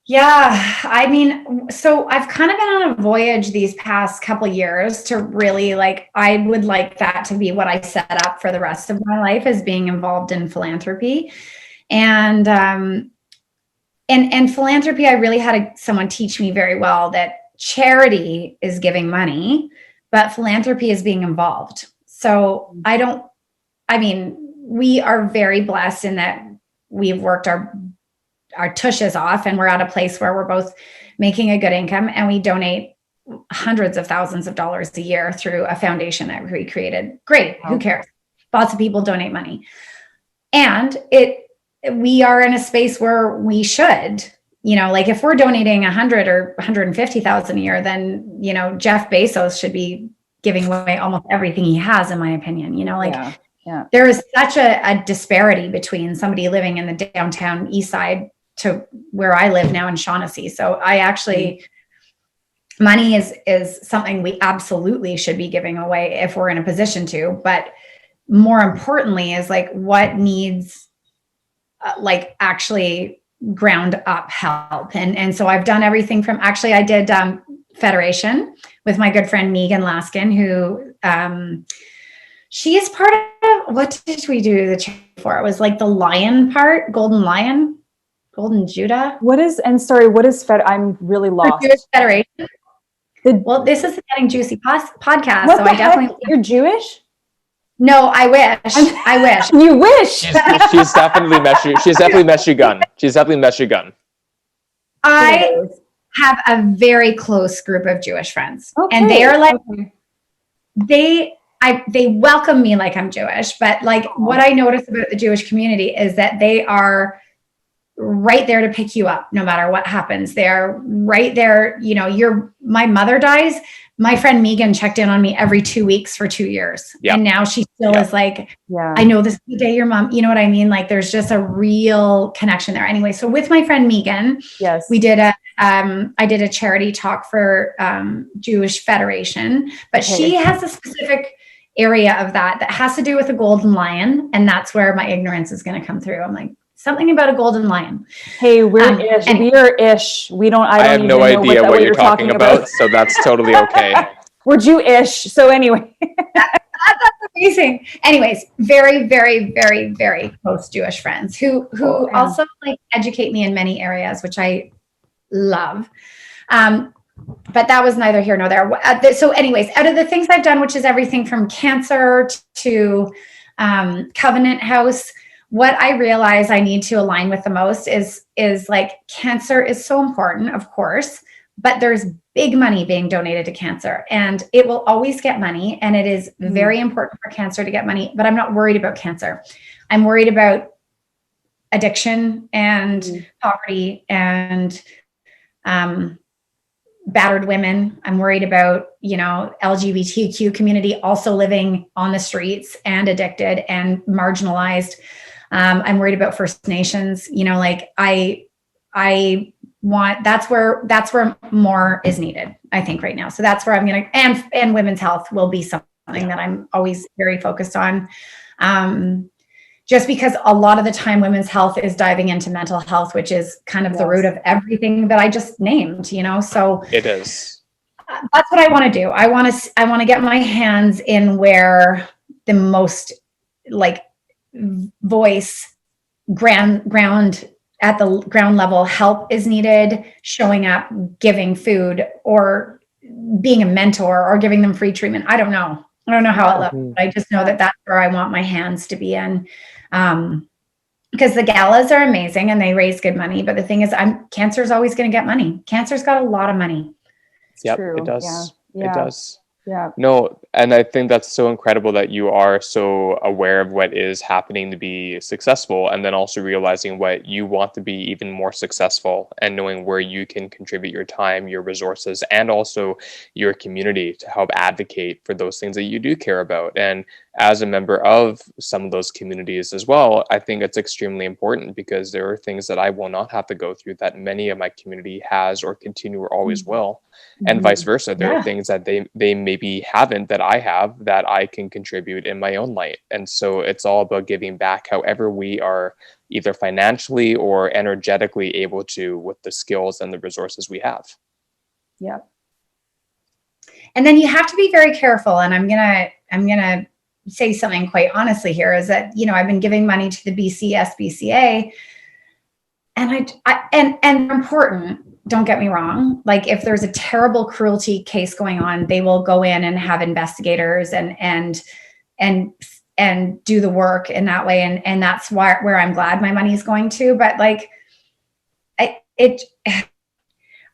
Yeah, I mean, so I've kind of been on a voyage these past couple years to really I would like that to be what I set up for the rest of my life, as being involved in philanthropy. And philanthropy, I really had someone teach me very well that charity is giving money, but philanthropy is being involved. So we are very blessed in that we've worked our tushes off, and we're at a place where we're both making a good income, and we donate hundreds of thousands of dollars a year through a foundation that we created. Great. Who cares? Lots of people donate money. And we are in a space where we should, if we're donating 100 or 150,000 a year, then, Jeff Bezos should be giving away almost everything he has, in my opinion. There is such a disparity between somebody living in the downtown east side to where I live now in Shaughnessy. So I actually, money is something we absolutely should be giving away if we're in a position to, but more importantly is what needs actually ground up help. And so I've done everything from, I did Federation with my good friend Megan Laskin, who she is part of, what did we do the charity for? It was the lion part, Golden Judah. What is Fed? I'm really lost. Jewish Federation. Well, this is the Getting Juicy podcast, what so the I definitely. You're Jewish? No, I wish. I wish. You wish. She's definitely Michigan. She's definitely Michigan. I have a very close group of Jewish friends, okay. And they are they welcome me like I'm Jewish, but what I notice about the Jewish community is that they are right there to pick you up no matter what happens. They're right there. My mother dies. My friend Megan checked in on me every 2 weeks for 2 years. Yeah. And now she still is I know this is the day your mom, you know what I mean? There's just a real connection there. Anyway, so with my friend Megan, yes, we did I did a charity talk for Jewish Federation, but she has a specific area of that has to do with a golden lion. And that's where my ignorance is going to come through. I'm something about a golden lion. Hey, we're ish. We are ish. I have no idea what you're talking about. So that's totally okay. We're Jewish. So anyway. That's amazing. Anyways, very, very, very, very close Jewish friends who also educate me in many areas, which I love. But that was neither here nor there. So anyways, out of the things I've done, which is everything from cancer to Covenant House, what I realize I need to align with the most is cancer is so important, of course, but there's big money being donated to cancer, and it will always get money. And it is very important for cancer to get money, but I'm not worried about cancer. I'm worried about addiction and poverty and battered women. I'm worried about, LGBTQ community also living on the streets and addicted and marginalized. I'm worried about First Nations, I want, that's where more is needed, I think right now. So that's where I'm going to, and women's health will be something that I'm always very focused on. Just because a lot of the time women's health is diving into mental health, which is kind of the root of everything that I just named, so it is. That's what I want to do. I want to get my hands in where the most like voice ground at the ground level help is needed, showing up, giving food, or being a mentor, or giving them free treatment. I don't know how it looks, but I just know that that's where I want my hands to be in. Because the galas are amazing and they raise good money. But the thing is, cancer is always going to get money. Cancer's got a lot of money. Yep, true. it does. Yeah. It does. Yeah. No, and I think that's so incredible that you are so aware of what is happening to be successful, and then also realizing what you want to be even more successful, and knowing where you can contribute your time, your resources, and also your community to help advocate for those things that you do care about. And as a member of some of those communities as well, I think it's extremely important, because there are things that I will not have to go through that many of my community has or continue or always will. And vice versa. There are things that they maybe haven't that I have that I can contribute in my own light. And so it's all about giving back however we are, either financially or energetically able to, with the skills and the resources we have. Yeah. And then you have to be very careful. And I'm gonna say something quite honestly here, is that, I've been giving money to the BCSBCA, and and they're important. Don't get me wrong. Like, if there's a terrible cruelty case going on, they will go in and have investigators and do the work in that way. And that's where I'm glad my money is going to. But like, I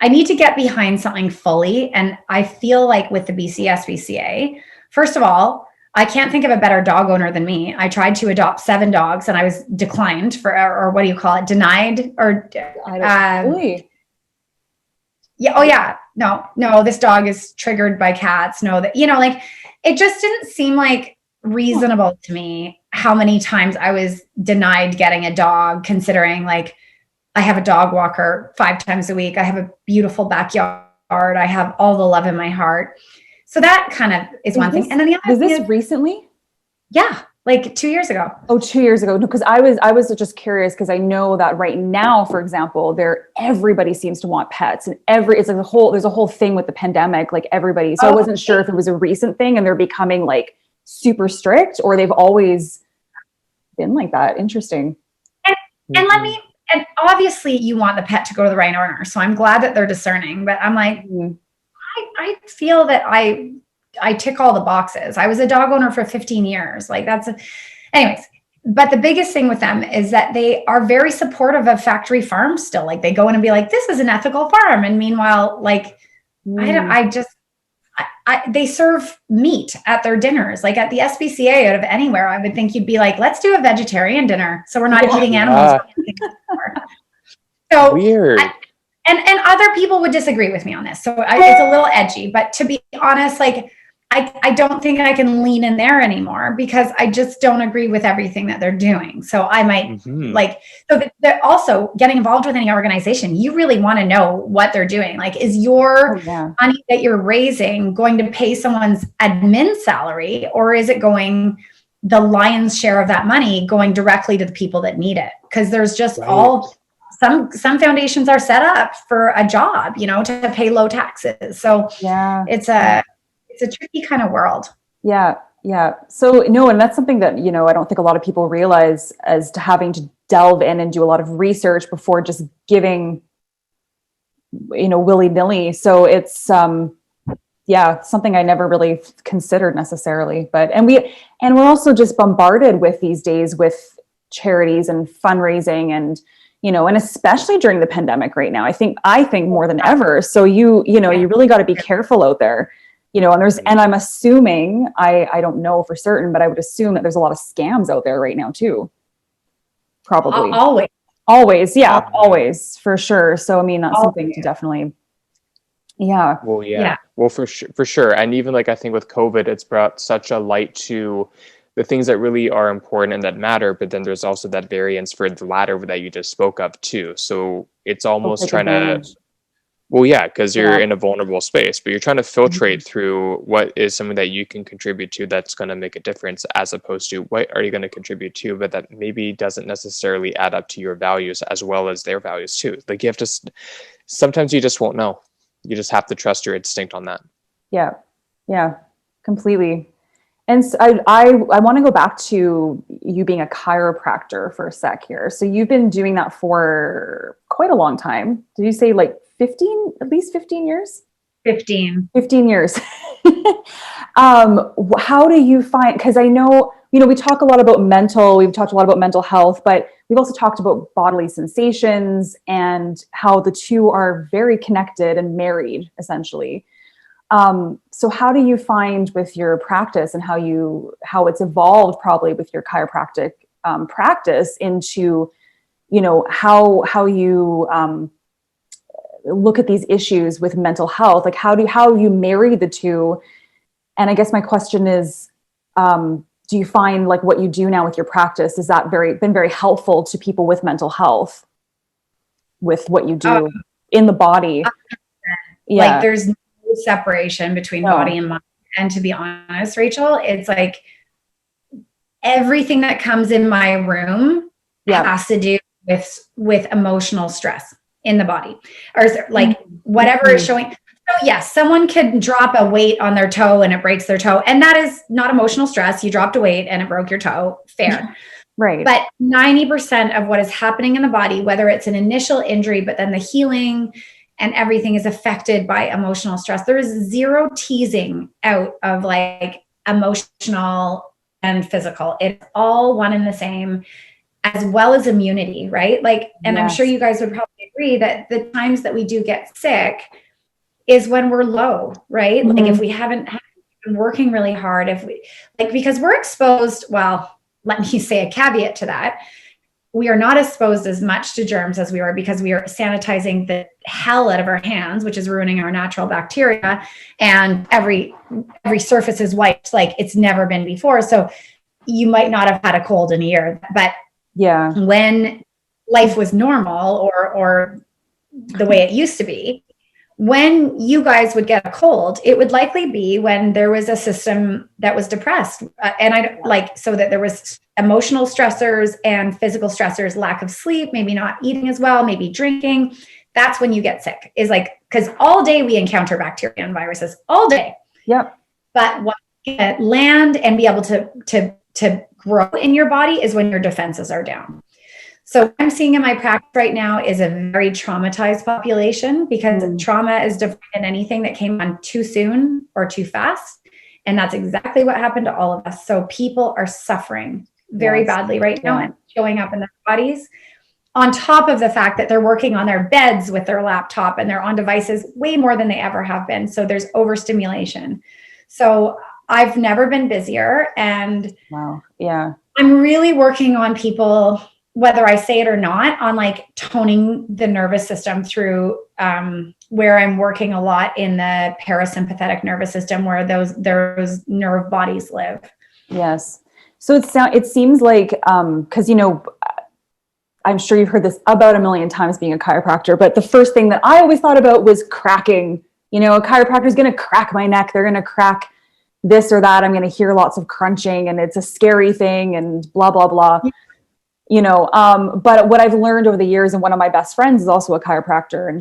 need to get behind something fully. And I feel like with the BCSBCA, first of all, I can't think of a better dog owner than me. I tried to adopt 7 dogs and I was declined or what do you call it? Denied or Really? Yeah. Oh yeah. No, this dog is triggered by cats. No, that, like, it just didn't seem like reasonable to me how many times I was denied getting a dog, considering like I have a dog walker 5 times a week. I have a beautiful backyard. I have all the love in my heart. So that kind of is one thing. And then the other thing is recently? Yeah. Like 2 years ago. Oh, 2 years ago. No, because I was just curious, because I know that right now, for example, everybody seems to want pets, and it's like there's a whole thing with the pandemic, like everybody. So I wasn't sure if it was a recent thing and they're becoming like super strict, or they've always been like that. Interesting. And obviously you want the pet to go to the right owner. So I'm glad that they're discerning, but I'm like, I feel that I tick all the boxes. I was a dog owner for 15 years. Like anyways, but the biggest thing with them is that they are very supportive of factory farms still. Like, they go in and be like, this is an ethical farm. And meanwhile, like, they serve meat at their dinners. Like at the SPCA, out of anywhere, I would think you'd be like, let's do a vegetarian dinner, so we're not eating animals. So weird. And other people would disagree with me on this. So it's a little edgy, but to be honest, like, I don't think I can lean in there anymore, because I just don't agree with everything that they're doing. So I might also getting involved with any organization, you really want to know what they're doing. Like, is your money that you're raising going to pay someone's admin salary, or is it going, the lion's share of that money going directly to the people that need it? Because there's just some foundations are set up for a job, to pay low taxes. So it's a tricky kind of world. Yeah. Yeah. So no, and that's something that, I don't think a lot of people realize, as to having to delve in and do a lot of research before just giving, willy-nilly. So it's, something I never really considered necessarily, and we're also just bombarded with these days with charities and fundraising, and, and especially during the pandemic right now, I think more than ever. So you really got to be careful out there. And I'm assuming, I don't know for certain, but I would assume that there's a lot of scams out there right now too. Probably. Always. Yeah. Always, for sure. So, I mean, that's something to definitely, Well, Well, for sure. And even like, I think with COVID, it's brought such a light to the things that really are important and that matter. But then there's also that variance for the latter that you just spoke of too. So it's almost trying to, because you're in a vulnerable space, but you're trying to filtrate through what is something that you can contribute to that's going to make a difference, as opposed to what are you going to contribute to, but that maybe doesn't necessarily add up to your values as well as their values too. Like, you have to, sometimes you just won't know. You just have to trust your instinct on that. Yeah, completely. And so I want to go back to you being a chiropractor for a sec here. So you've been doing that for quite a long time. Did you say like 15, at least 15 years? 15. 15 years. How do you find, because I know, we talk a lot about we've talked a lot about mental health, but we've also talked about bodily sensations and how the two are very connected and married, essentially. So how do you find with your practice and how it's evolved probably with your chiropractic practice into, how you look at these issues with mental health? Like how you marry the two? And I guess my question is, do you find like what you do now with your practice, is that been very helpful to people with mental health with what you do in the body? Yeah. Like there's no separation between body and mind. And to be honest, Rachel, it's like everything that comes in my room has to do with emotional stress in the body, or like whatever is showing. So yes, someone could drop a weight on their toe and it breaks their toe. And that is not emotional stress. You dropped a weight and it broke your toe. Fair. Right. But 90% of what is happening in the body, whether it's an initial injury, but then the healing and everything is affected by emotional stress. There is zero teasing out of like emotional and physical. It's all one and the same, as well as immunity, right? Like, and I'm sure you guys would probably agree that the times that we do get sick is when we're low, right? Like if we haven't been working really hard, because we're exposed, well, let me say a caveat to that. We are not exposed as much to germs as we are because we are sanitizing the hell out of our hands, which is ruining our natural bacteria. And every surface is wiped like it's never been before. So you might not have had a cold in a year, but when life was normal or the way it used to be, when you guys would get a cold, it would likely be when there was a system that was depressed. So that there was emotional stressors and physical stressors, lack of sleep, maybe not eating as well, maybe drinking. That's when you get sick, is like, because all day we encounter bacteria and viruses all day. Yep. But what land and be able to grow in your body is when your defenses are down. So what I'm seeing in my practice right now is a very traumatized population, because trauma is defined in anything that came on too soon or too fast. And that's exactly what happened to all of us. So people are suffering very badly right now and showing up in their bodies, on top of the fact that they're working on their beds with their laptop and they're on devices way more than they ever have been. So there's overstimulation. So I've never been busier, and I'm really working on people, whether I say it or not, on like toning the nervous system through where I'm working a lot in the parasympathetic nervous system, where those nerve bodies live. Yes. So it seems like, because, I'm sure you've heard this about a million times being a chiropractor, but the first thing that I always thought about was cracking. A chiropractor is going to crack my neck. They're going to crack this or that. I'm going to hear lots of crunching and it's a scary thing and blah, blah, blah. But what I've learned over the years, and one of my best friends is also a chiropractor, and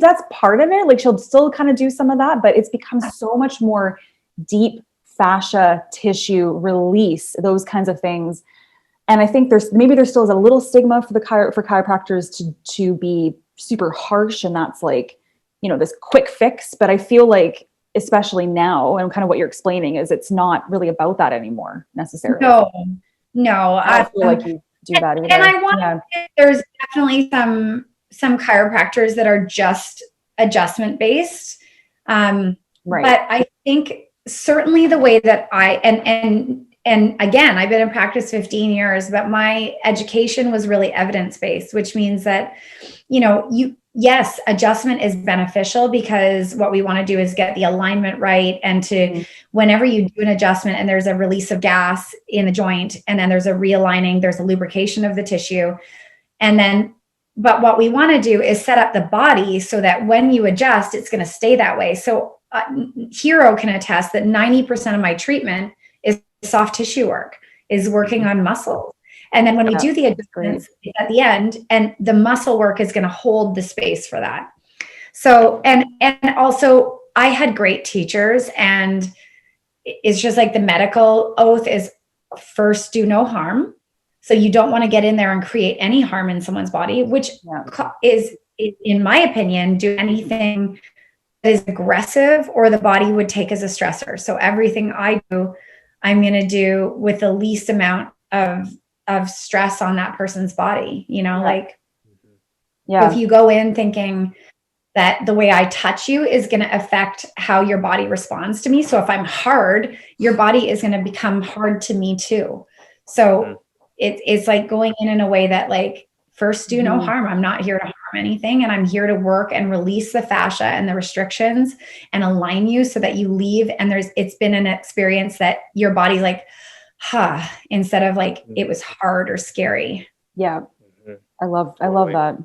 that's part of it. Like she'll still kind of do some of that, but it's become so much more deep fascia tissue release, those kinds of things. And I think there still is a little stigma for chiropractors to be super harsh. And that's like, this quick fix, but I feel like, especially now, and kind of what you're explaining is it's not really about that anymore necessarily. No, I don't feel like you do that either. And there's definitely some chiropractors that are just adjustment based. Right. But I think certainly the way that and again, I've been in practice 15 years, but my education was really evidence-based, which means that, yes, adjustment is beneficial, because what we want to do is get the alignment right. And whenever you do an adjustment and there's a release of gas in the joint, and then there's a realigning, there's a lubrication of the tissue. But what we want to do is set up the body so that when you adjust, it's going to stay that way. So Hero can attest that 90% of my treatment is soft tissue work, is working on muscles. And then when we do the adjustments at the end, and the muscle work is going to hold the space for that. So, and also I had great teachers, and it's just like the medical oath is first do no harm. So you don't want to get in there and create any harm in someone's body, which is, in my opinion, do anything that is aggressive or the body would take as a stressor. So everything I do, I'm going to do with the least amount of stress on that person's body, you know, like, if you go in thinking that the way I touch you is going to affect how your body responds to me. So if I'm hard, your body is going to become hard to me too. So it's like going in a way that, like, first do no harm. I'm not here to harm anything. And I'm here to work and release the fascia and the restrictions and align you so that you leave. And it's been an experience that your body's like, instead of like, it was hard or scary. Yeah. I love that.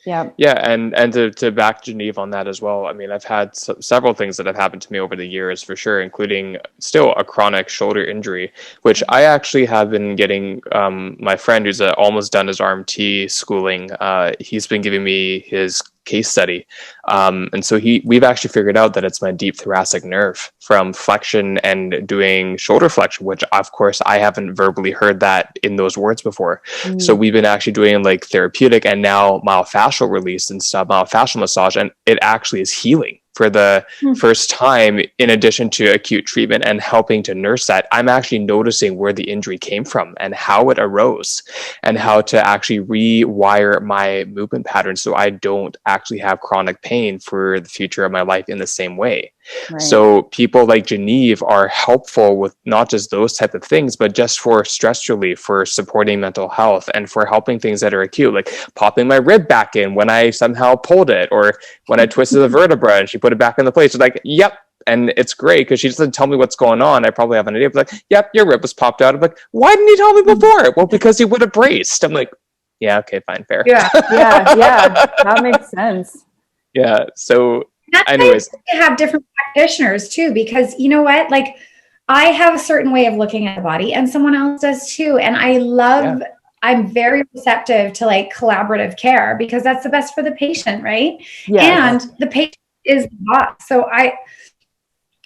Yeah. Yeah. And to back Genieve on that as well. I mean, I've had several things that have happened to me over the years, for sure, including still a chronic shoulder injury, which I actually have been getting, my friend who's almost done his RMT schooling. He's been giving me his case study. And so we've actually figured out that it's my deep thoracic nerve from flexion and doing shoulder flexion, which of course I haven't verbally heard that in those words before. So we've been actually doing like therapeutic and now myofascial release and stuff, myofascial massage, and it actually is healing for the first time, in addition to acute treatment and helping to nurse that. I'm actually noticing where the injury came from and how it arose and how to actually rewire my movement patterns so I don't actually have chronic pain for the future of my life in the same way. Right. So people like Genieve are helpful with not just those type of things, but just for stress relief, for supporting mental health, and for helping things that are acute, like popping my rib back in when I somehow pulled it, or when I twisted the vertebra and she put it back in the place. It's like, yep. And it's great because she doesn't tell me what's going on. I probably have an idea. But like, yep, your rib was popped out. I'm like, why didn't you tell me before? Well, because he would have braced. I'm like, yeah, okay, fine, fair. Yeah. That makes sense. Yeah. So that's anyways, why you have different practitioners too, because you know what, like, I have a certain way of looking at the body and someone else does too. And I'm very receptive to like collaborative care because that's the best for the patient. Right. Yes. And the patient is the boss. So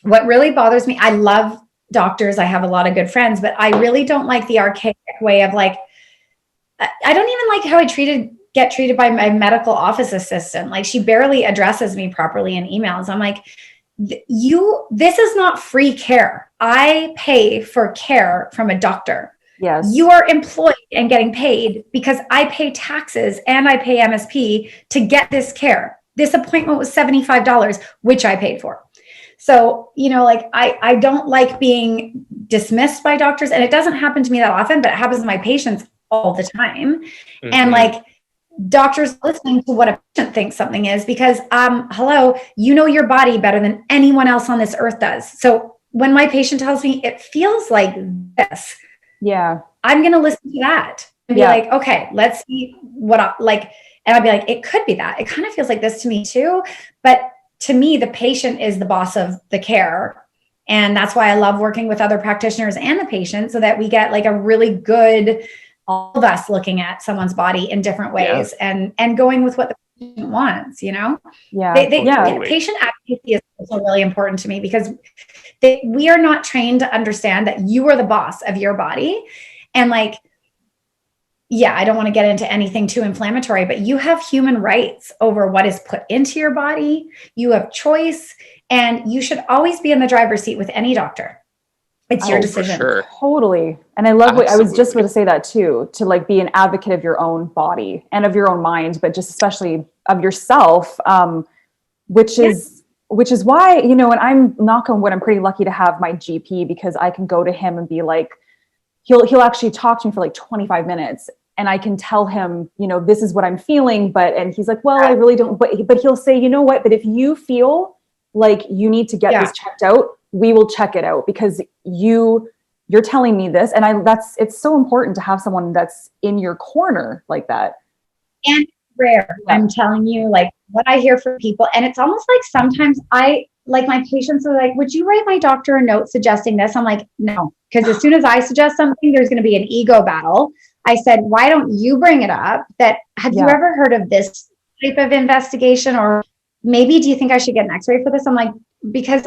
what really bothers me, I love doctors. I have a lot of good friends, but I really don't like the archaic way of like, I don't even like how I get treated by my medical office assistant. Like, she barely addresses me properly in emails. I'm like, this is not free care. I pay for care from a doctor. Yes. You are employed and getting paid because I pay taxes and I pay MSP to get this care. This appointment was $75, which I paid for. So, you know, like I don't like being dismissed by doctors, and it doesn't happen to me that often, but it happens to my patients all the time. Mm-hmm. And like, doctors listening to what a patient thinks something is because, hello, you know your body better than anyone else on this earth does. So when my patient tells me it feels like this, I'm going to listen to that and be like, okay, let's see what and I'll be like, it could be that. It kind of feels like this to me too. But to me, the patient is the boss of the care. And that's why I love working with other practitioners and the patient so that we get like a really good, all of us looking at someone's body in different ways and going with what the patient wants, you know? Patient advocacy is also really important to me because we are not trained to understand that you are the boss of your body. And like, I don't want to get into anything too inflammatory, but you have human rights over what is put into your body. You have choice, and you should always be in the driver's seat with any doctor. It's your decision. For sure. Totally. And I love what I was just going to say that too, to like be an advocate of your own body and of your own mind, but just especially of yourself, which is why, you know, and I'm knock on wood, I'm pretty lucky to have my GP because I can go to him and be like, he'll actually talk to me for like 25 minutes and I can tell him, you know, this is what I'm feeling, and he's like, well, I really don't, but he'll say, you know what, but if you feel like you need to get this checked out, we will check it out because you're telling me this. And it's so important to have someone that's in your corner like that. And rare. I'm telling you, like, what I hear from people, and it's almost like sometimes my patients are like, would you write my doctor a note suggesting this? I'm like, no, because as soon as I suggest something, there's going to be an ego battle. I said, why don't you bring it up? Have you ever heard of this type of investigation? Or maybe do you think I should get an x-ray for this? I'm like, because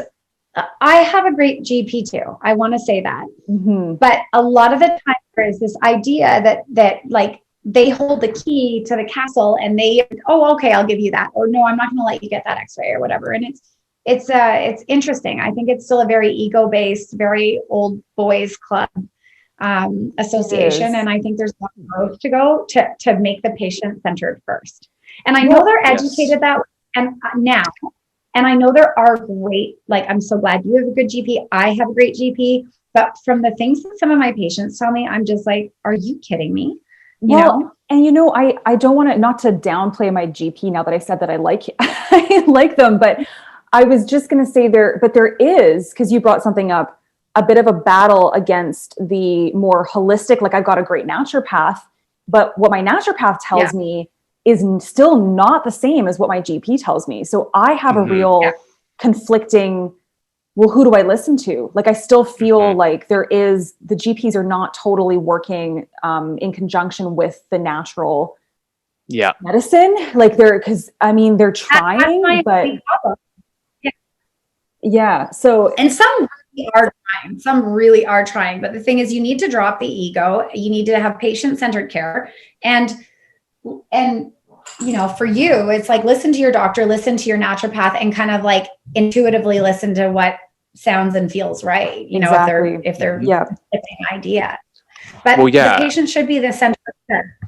I have a great GP too. I want to say that. Mm-hmm. But a lot of the time there is this idea that like they hold the key to the castle and they, oh, okay, I'll give you that. Or no, I'm not going to let you get that x-ray or whatever. And it's interesting. I think it's still a very ego-based, very old boys club association. And I think there's a lot of growth to go to make the patient centered first. And I know they're educated that way. And now, and I know there are great, like, I'm so glad you have a good GP. I have a great GP, but from the things that some of my patients tell me, I'm just like, are you kidding me? You know? And I don't want to, not to downplay my GP now that I said that I like I like them, but I was just going to say there is, because you brought something up, a bit of a battle against the more holistic, like I've got a great naturopath, but what my naturopath tells me is still not the same as what my GP tells me. So I have a real conflicting, well, who do I listen to? Like, I still feel like the GPs are not totally working in conjunction with the natural medicine. Like they're trying, but so. And some really are trying, but the thing is, you need to drop the ego. You need to have patient-centered care. And for you, it's like, listen to your doctor, listen to your naturopath, and kind of like intuitively listen to what sounds and feels right. If they're the same idea, but the patient should be the center of care.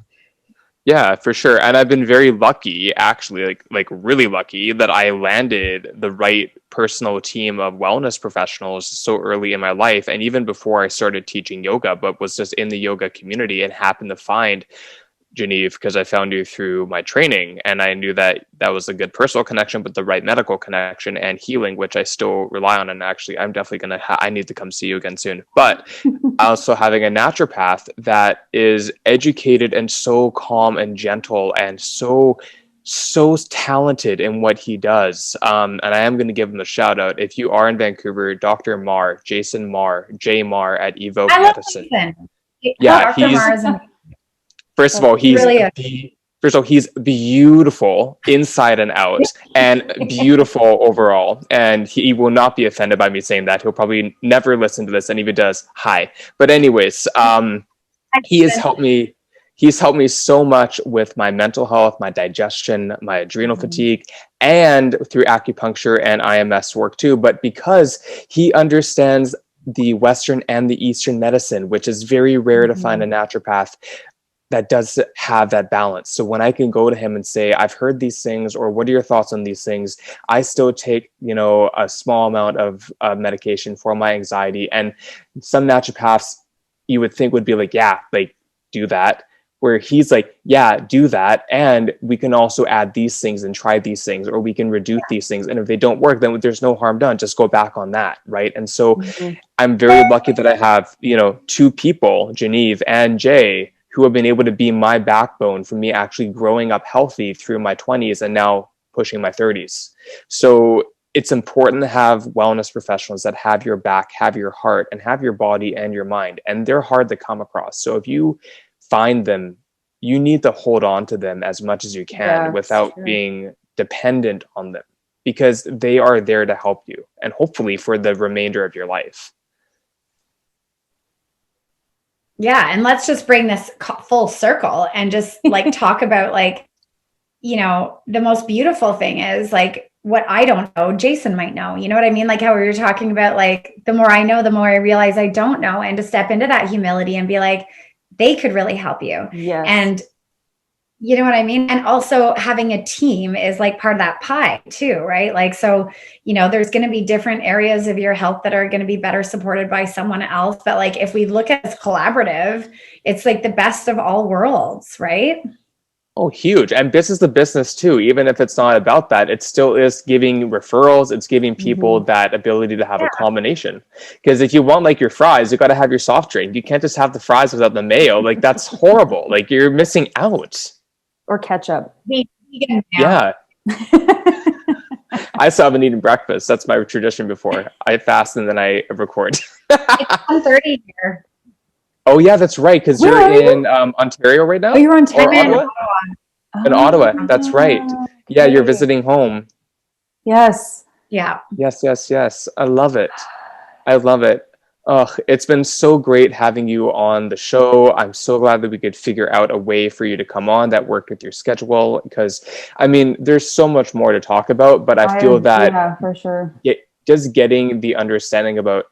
Yeah, for sure. And I've been very lucky, actually, like really lucky, that I landed the right personal team of wellness professionals so early in my life. And even before I started teaching yoga, but was just in the yoga community and happened to find Genieve because I found you through my training. And I knew that was a good personal connection, but the right medical connection and healing, which I still rely on. And actually, I'm definitely I need to come see you again soon. But also having a naturopath that is educated and so calm and gentle and so talented in what he does. And I am going to give him a shout out. If you are in Vancouver, Dr. Marr, Jason Marr, J Marr at Evoke Medicine. Yeah, First of all, he's beautiful inside and out, and beautiful overall. And he will not be offended by me saying that. He'll probably never listen to this, and if he does, hi. But anyways, he has helped me. He's helped me so much with my mental health, my digestion, my adrenal fatigue, and through acupuncture and IMS work too. But because he understands the Western and the Eastern medicine, which is very rare to find a naturopath that does have that balance. So when I can go to him and say, I've heard these things, or what are your thoughts on these things? I still take, a small amount of medication for my anxiety. And some naturopaths you would think would be like, yeah, like do that. Where he's like, yeah, do that. And we can also add these things and try these things, or we can reduce these things. And if they don't work, then there's no harm done. Just go back on that. Right. And so I'm very lucky that I have, two people, Genieve and Jay, who have been able to be my backbone for me actually growing up healthy through my 20s and now pushing my 30s. So it's important to have wellness professionals that have your back, have your heart, and have your body and your mind. And they're hard to come across. So if you find them, you need to hold on to them as much as you can without being dependent on them, because they are there to help you and hopefully for the remainder of your life. Yeah. And let's just bring this full circle and just like talk about the most beautiful thing is like what I don't know, Jason might know, you know what I mean? Like how we were talking about, like, the more I know, the more I realize I don't know, and to step into that humility and be like, they could really help you. Yes. And you know what I mean? And also having a team is like part of that pie too, right? Like, so, there's going to be different areas of your health that are going to be better supported by someone else. But like, if we look at it as collaborative, it's like the best of all worlds, right? Oh, huge. And business to business too. Even if it's not about that, it still is giving referrals. It's giving people that ability to have a combination. Because if you want like your fries, you got to have your soft drink. You can't just have the fries without the mayo. Like that's horrible. Like you're missing out. Or ketchup. Yeah. I still haven't eaten breakfast. That's my tradition before. I fast and then I record. It's 1:30 here. Oh yeah, that's right. Because you're in Ontario right now. Oh, you're in Ontario. In Ottawa. That's right. Yeah, you're visiting home. Yes. Yeah. Yes, yes, yes. I love it. I love it. Oh, it's been so great having you on the show. I'm so glad that we could figure out a way for you to come on that worked with your schedule, because I mean, there's so much more to talk about, but I feel that Yeah, for sure. Just getting the understanding about,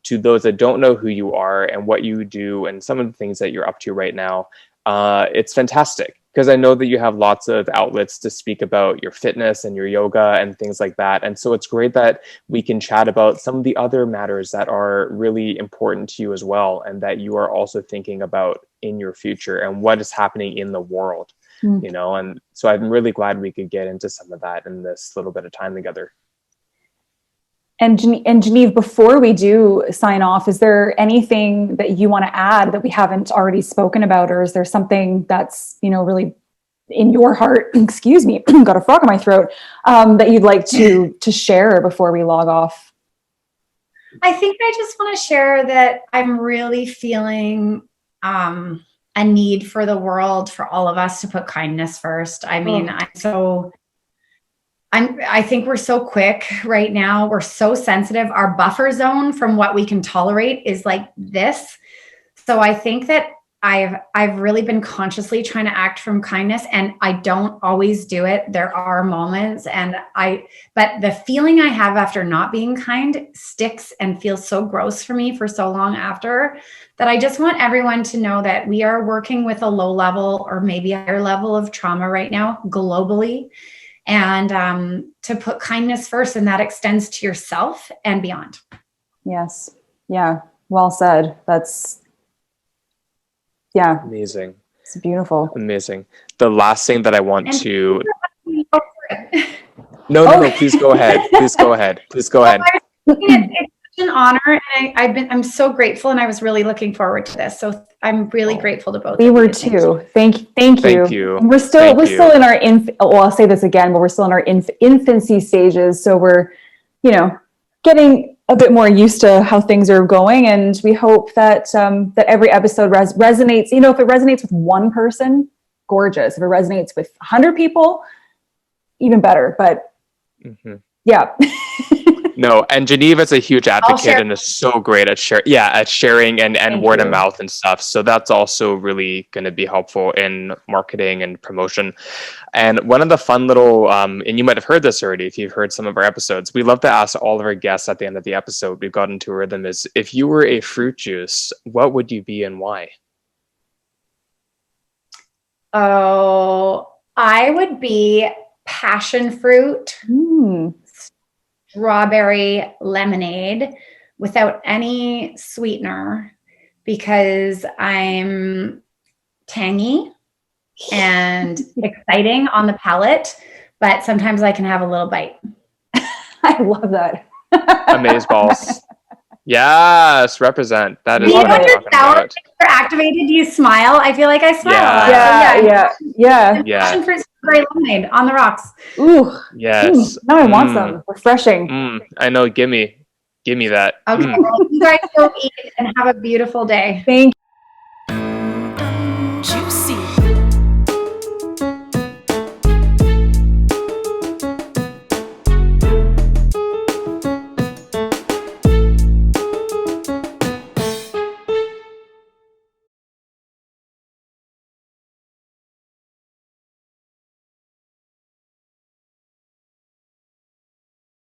to those that don't know who you are and what you do and some of the things that you're up to right now, it's fantastic, because I know that you have lots of outlets to speak about your fitness and your yoga and things like that. And so it's great that we can chat about some of the other matters that are really important to you as well, and that you are also thinking about in your future and what is happening in the world, you know. And so I'm really glad we could get into some of that in this little bit of time together. And Genieve, before we do sign off, is there anything that you want to add that we haven't already spoken about, or is there something that's, you know, really in your heart, excuse me, got a frog in my throat, that you'd like to share before we log off? I think I just want to share that I'm really feeling a need for the world, for all of us to put kindness first. I mean, I think we're so quick right now. We're so sensitive. Our buffer zone from what we can tolerate is like this. So I think that I've really been consciously trying to act from kindness, and I don't always do it. There are moments, but the feeling I have after not being kind sticks and feels so gross for me for so long after, that I just want everyone to know that we are working with a low level or maybe a higher level of trauma right now globally. And to put kindness first, and that extends to yourself and beyond. Yes. Yeah. Well said. Amazing. It's beautiful. Amazing. The last thing that I want to... No, please go ahead. Please go ahead. Please go ahead. It's such an honor, and I'm so grateful, and I was really looking forward to this. So I'm really grateful to both. We were too. Thank you. And we're still in our I'll say this again, but we're still in our infancy stages. So we're, you know, getting a bit more used to how things are going, and we hope that that every episode resonates. You know, if it resonates with one person, gorgeous. If it resonates with 100 people, even better. But yeah. No, and Genieve is a huge advocate and is so great at sharing and word of mouth and stuff. So that's also really going to be helpful in marketing and promotion. And one of the fun little, and you might have heard this already if you've heard some of our episodes, we love to ask all of our guests at the end of the episode, we've got into a rhythm, is if you were a fruit juice, what would you be and why? Oh, I would be passion fruit. Strawberry lemonade without any sweetener, because I'm tangy and exciting on the palate, but sometimes I can have a little bite. I love that. Amazeballs. Yes, represent. That is what I'm talking about. Activated, do you smile? I feel like I smile a lot. Yeah. Passion fruit strawberry lemonade on the rocks. Ooh. Yes. Now I want some. Refreshing. I know. Give me that. Okay. Well, you guys go eat and have a beautiful day. Thank you.